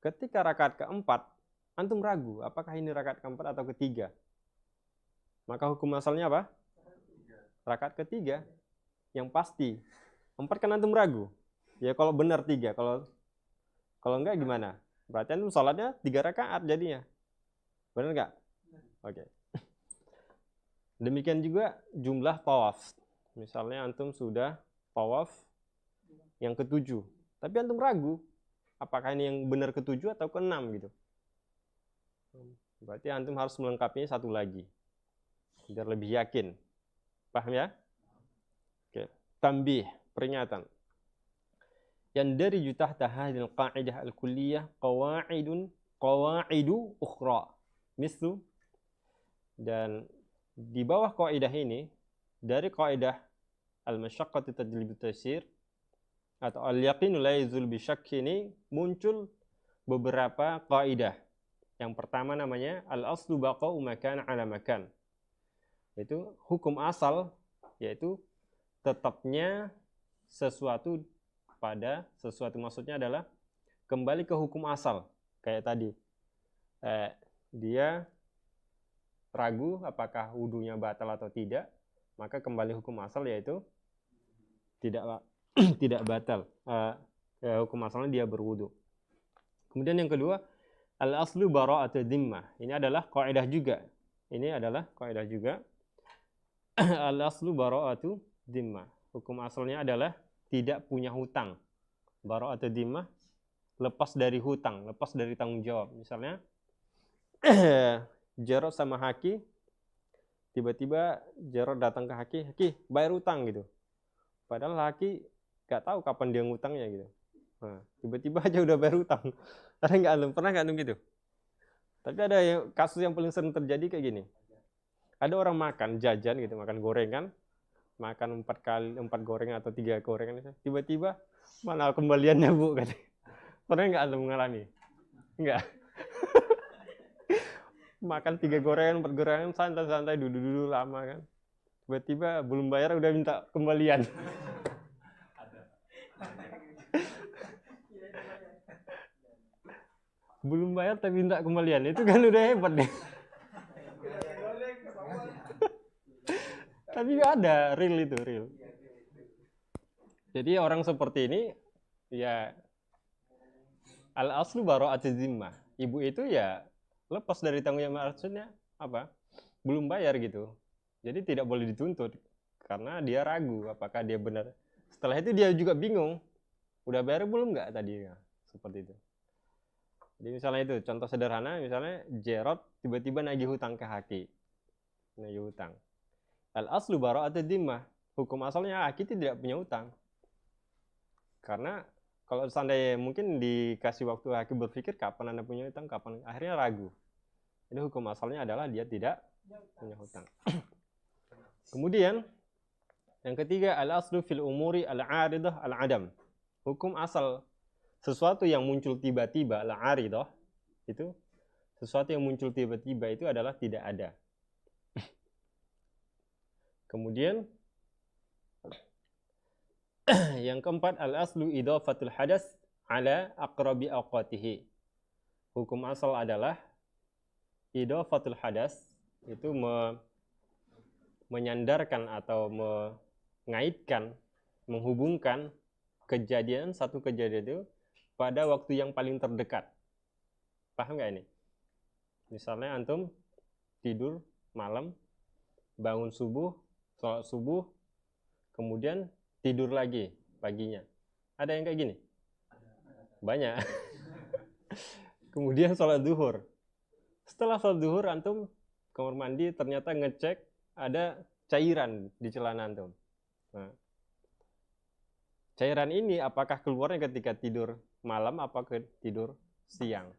ketika rakaat keempat antum ragu apakah ini rakaat keempat atau ketiga. Maka hukum asalnya apa? Rakaat ketiga yang pasti. 4 kan antum ragu. Ya kalau benar 3, kalau enggak gimana? Berarti antum sholatnya 3 rakaat jadinya. Benar enggak? Oke. Demikian juga jumlah tawaf. Misalnya antum sudah tawaf yang ke-7, tapi antum ragu apakah ini yang benar ke-7 atau ke-6 gitu. Berarti antum harus melengkapinya satu lagi biar lebih yakin. Paham ya? Oke. Tambih, peringatan. Yandariju tahta hadhil qa'idah al-kulliyah qawaidu ukhra. Mislu, dan di bawah kaidah ini, dari kaidah al-masyaqqatu tajlibu taysir atau al-yaqinu la yazul bi syakk ini muncul beberapa kaidah. Yang pertama namanya al-aslu baqa'u makan ala makan. Itu hukum asal, yaitu tetapnya sesuatu pada sesuatu, maksudnya adalah kembali ke hukum asal. Kayak tadi dia ragu apakah wudunya batal atau tidak, maka kembali hukum asal yaitu tidak batal. Hukum asalnya dia berwudu. Kemudian yang kedua, al-aslu bara'atu dhimmah. Ini adalah kaidah juga. Al-aslu bara'atu dhimmah. Hukum asalnya adalah tidak punya hutang. Bara'atu dhimmah, lepas dari hutang, lepas dari tanggung jawab. Misalnya Jarod sama Haki, tiba-tiba Jarod datang ke Haki bayar hutang gitu. Padahal Haki gak tahu kapan dia ngutangnya gitu. Nah, tiba-tiba aja udah bayar hutang. Pernah nggak antum gitu? Tapi ada kasus yang paling sering terjadi kayak gini. Ada orang makan jajan gitu, makan gorengan, makan 4 gorengan atau 3 gorengan, tiba-tiba mana kembaliannya bu? Pernah nggak antum mengalami? Enggak. Makan 3 gorengan, 4 gorengan, santai-santai, duduk-duduk lama kan. Tiba-tiba belum bayar udah minta kembalian. Belum bayar tapi minta kembalian, itu kan udah hebat deh. Tapi ada real itu, real. Jadi orang seperti ini ya al-aslu bara'atu dhimmah. Ibu itu ya lepas dari tanggung jawab, maksudnya apa? Belum bayar gitu. Jadi tidak boleh dituntut karena dia ragu apakah dia benar. Setelah itu dia juga bingung, udah bayar belum nggak tadi ya, seperti itu. Jadi misalnya itu contoh sederhana, misalnya Jerot tiba-tiba nagih hutang ke Haki, nagih hutang. Al aslu bara'atu dhimmah, hukum asalnya Haki tidak punya hutang. Karena kalau seandainya mungkin dikasih waktu Haki berpikir kapan Anda punya hutang, kapan, akhirnya ragu. Jadi hukum asalnya adalah dia tidak punya hutang. Kemudian yang ketiga, al-aslu fil umuri al-aridah al-adam. Hukum asal sesuatu yang muncul tiba-tiba, al-aridah, itu sesuatu yang muncul tiba-tiba itu adalah tidak ada. Kemudian yang keempat, al-aslu idhafatul hadas ala aqrabi awqatihi. Hukum asal adalah idhafatul hadas, itu menyandarkan atau mengaitkan, menghubungkan satu kejadian itu pada waktu yang paling terdekat. Paham nggak ini? Misalnya antum tidur malam, bangun subuh, sholat subuh, kemudian tidur lagi paginya. Ada yang kayak gini? Banyak. Kemudian sholat duhur. Setelah sholat duhur antum kamar mandi, ternyata ngecek ada cairan di celana antum. Nah, cairan ini apakah keluarnya ketika tidur malam apakah tidur siang?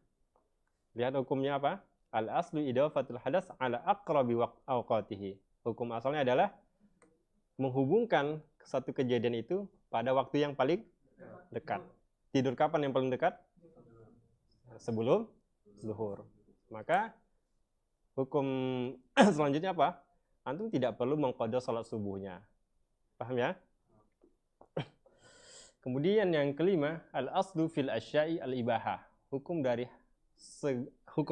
Lihat hukumnya apa? Al-aslu idhafatul hadas ala aqrabi awqatihi. Hukum asalnya adalah menghubungkan satu kejadian itu pada waktu yang paling dekat. Tidur kapan yang paling dekat? Sebelum zuhur. Maka hukum selanjutnya apa? Antum tidak perlu mengqadha salat subuhnya. Paham ya? Kemudian yang kelima, al-aslu fil asya'i al-ibahah. Hukum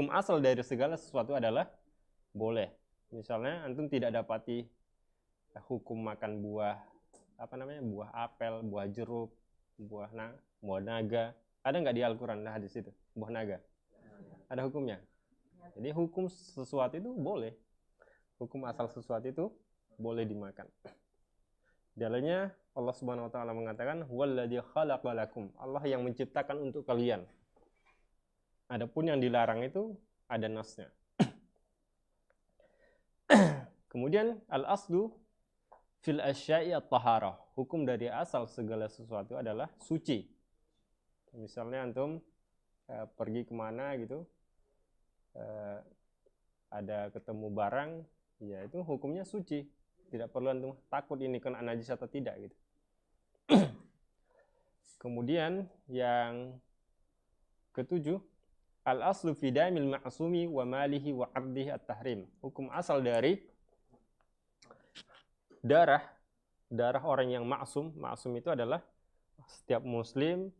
asal dari segala sesuatu adalah boleh. Misalnya antum tidak dapati hukum makan buah buah apel, buah jeruk, buah naga. Ada nggak di Al-Quran hadis itu? Buah naga. Ada hukumnya. Jadi hukum sesuatu itu boleh. Hukum asal sesuatu itu boleh dimakan. Dalilnya Allah Subhanahu wa taala mengatakan walladzi khalaqa lakum. Allah yang menciptakan untuk kalian. Adapun yang dilarang itu ada nasnya. Kemudian al-aslu fil asya'i at-taharah. Hukum dari asal segala sesuatu adalah suci. Misalnya antum pergi kemana gitu, ada ketemu barang, ya itu hukumnya suci. Tidak perlu antum takut ini kena najis atau tidak gitu. Kemudian yang ketujuh, al-aslu fi damil ma'sumi wa malihi wa 'ardihi at-tahrim. Hukum asal dari darah orang yang maksum itu adalah setiap muslim,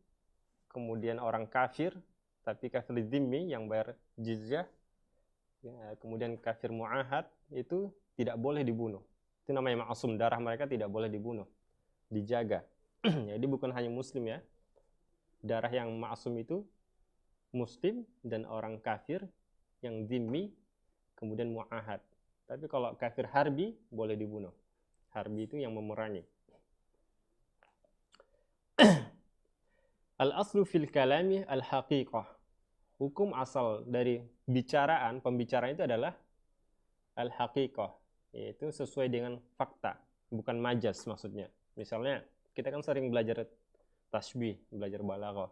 kemudian orang kafir, tapi kafir dzimmi yang bayar jizyah, ya, kemudian kafir mu'ahad itu tidak boleh dibunuh. Itu namanya maksum, darah mereka tidak boleh dibunuh, dijaga. Jadi bukan hanya muslim ya. Darah yang maksum itu muslim dan orang kafir yang dzimmi, kemudian mu'ahad. Tapi kalau kafir harbi boleh dibunuh. Harbi itu yang memerangi. Al-aslu fil kalami al-haqiqah. Hukum asal dari pembicaraan itu adalah al-haqiqah, yaitu sesuai dengan fakta, bukan majas maksudnya. Misalnya, kita kan sering belajar tasbih, belajar balaghah.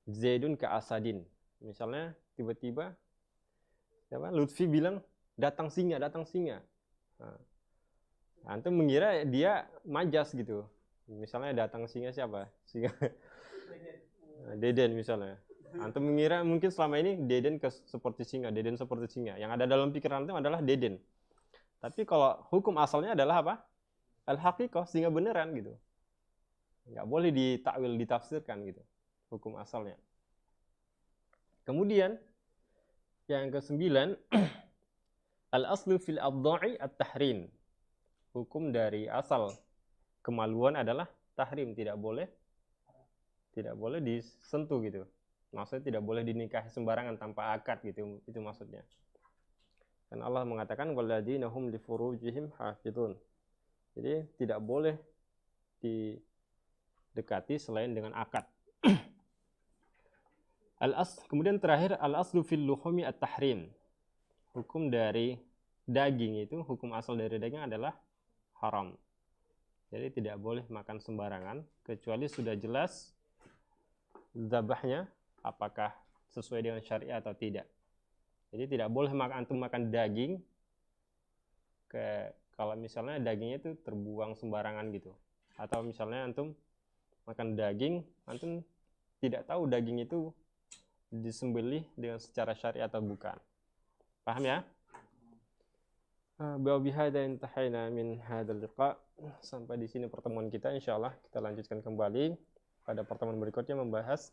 Zaidun ka asadin. Misalnya, tiba-tiba Lutfi bilang, datang singa. Nah, antum mengira dia majas gitu. Misalnya datang singa siapa? Singa Deden misalnya. Antum mengira mungkin selama ini Deden seperti singa. Yang ada dalam pikiran antum adalah Deden. Tapi kalau hukum asalnya adalah apa? Al-haqiqah, singa beneran gitu. Nggak boleh ditakwil, ditafsirkan gitu. Hukum asalnya. Kemudian yang ke-9, al-aslu fil adda'i at-tahrim. Hukum dari asal kemaluan adalah tahrim, tidak boleh disentuh gitu. Maksudnya tidak boleh dinikahi sembarangan tanpa akad gitu, itu maksudnya. Dan Allah mengatakan walladzina hum li furujihim hafizun. Jadi tidak boleh didekati selain dengan akad. Kemudian terakhir al-aslu fil luhumi at-tahrim. Hukum dari daging itu, hukum asal dari daging adalah haram. Jadi tidak boleh makan sembarangan kecuali sudah jelas zabahnya apakah sesuai dengan syariat atau tidak. Jadi tidak boleh antum makan daging kalau misalnya dagingnya itu terbuang sembarangan gitu. Atau misalnya antum makan daging, antum tidak tahu daging itu disembelih dengan secara syariat atau bukan. Paham ya? Bihadza intahaina min hadzal liqa. Sampai di sini pertemuan kita, insyaallah kita lanjutkan kembali pada pertemuan berikutnya membahas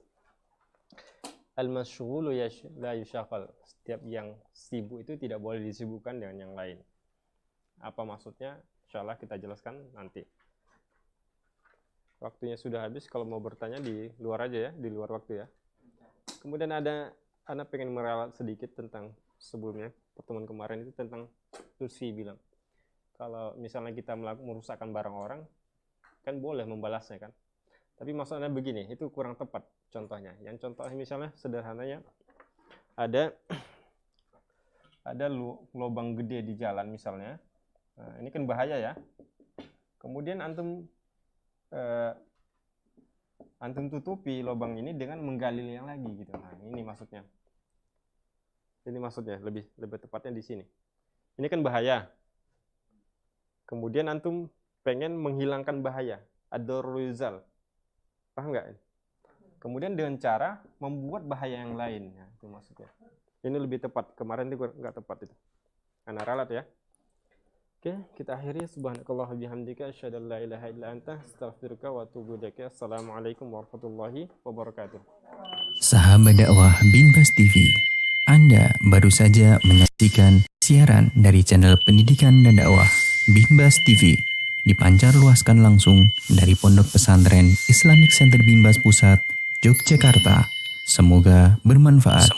al-masyghulu la yushaqal. Setiap yang sibuk itu tidak boleh disibukkan dengan yang lain. Apa maksudnya? Insyaallah kita jelaskan nanti. Waktunya sudah habis, kalau mau bertanya di luar aja ya, di luar waktu ya. Kemudian anak pengen meralat sedikit tentang sebelumnya, pertemuan kemarin itu tentang Lutfi bilang, kalau misalnya kita merusakkan barang orang, kan boleh membalasnya kan. Tapi maksudnya begini, itu kurang tepat contohnya. Yang contohnya misalnya sederhananya, ada lubang gede di jalan misalnya. Nah, ini kan bahaya ya. Kemudian antum tutupi lubang ini dengan menggali yang lagi gitu. Nah, ini maksudnya. Ini maksudnya lebih tepatnya di sini. Ini kan bahaya. Kemudian antum pengen menghilangkan bahaya, ad-darruzal. Paham nggak? Kemudian dengan cara membuat bahaya yang lain. Nah, itu maksudnya. Ini lebih tepat. Kemarin itu nggak tepat itu. Ana ralat ya. Oke, kita akhiri. Subhanakallah bihamdika asyhadu an la ilaha illa anta astaghfiruka wa atubu ilaik. Assalamualaikum warahmatullahi wabarakatuh. Sahabat dakwah Binbas TV, Anda baru saja menyaksikan siaran dari channel pendidikan dan dakwah Binbas TV, dipancar luaskan langsung dari Pondok Pesantren Islamic Center Binbas Pusat, Yogyakarta. Semoga bermanfaat.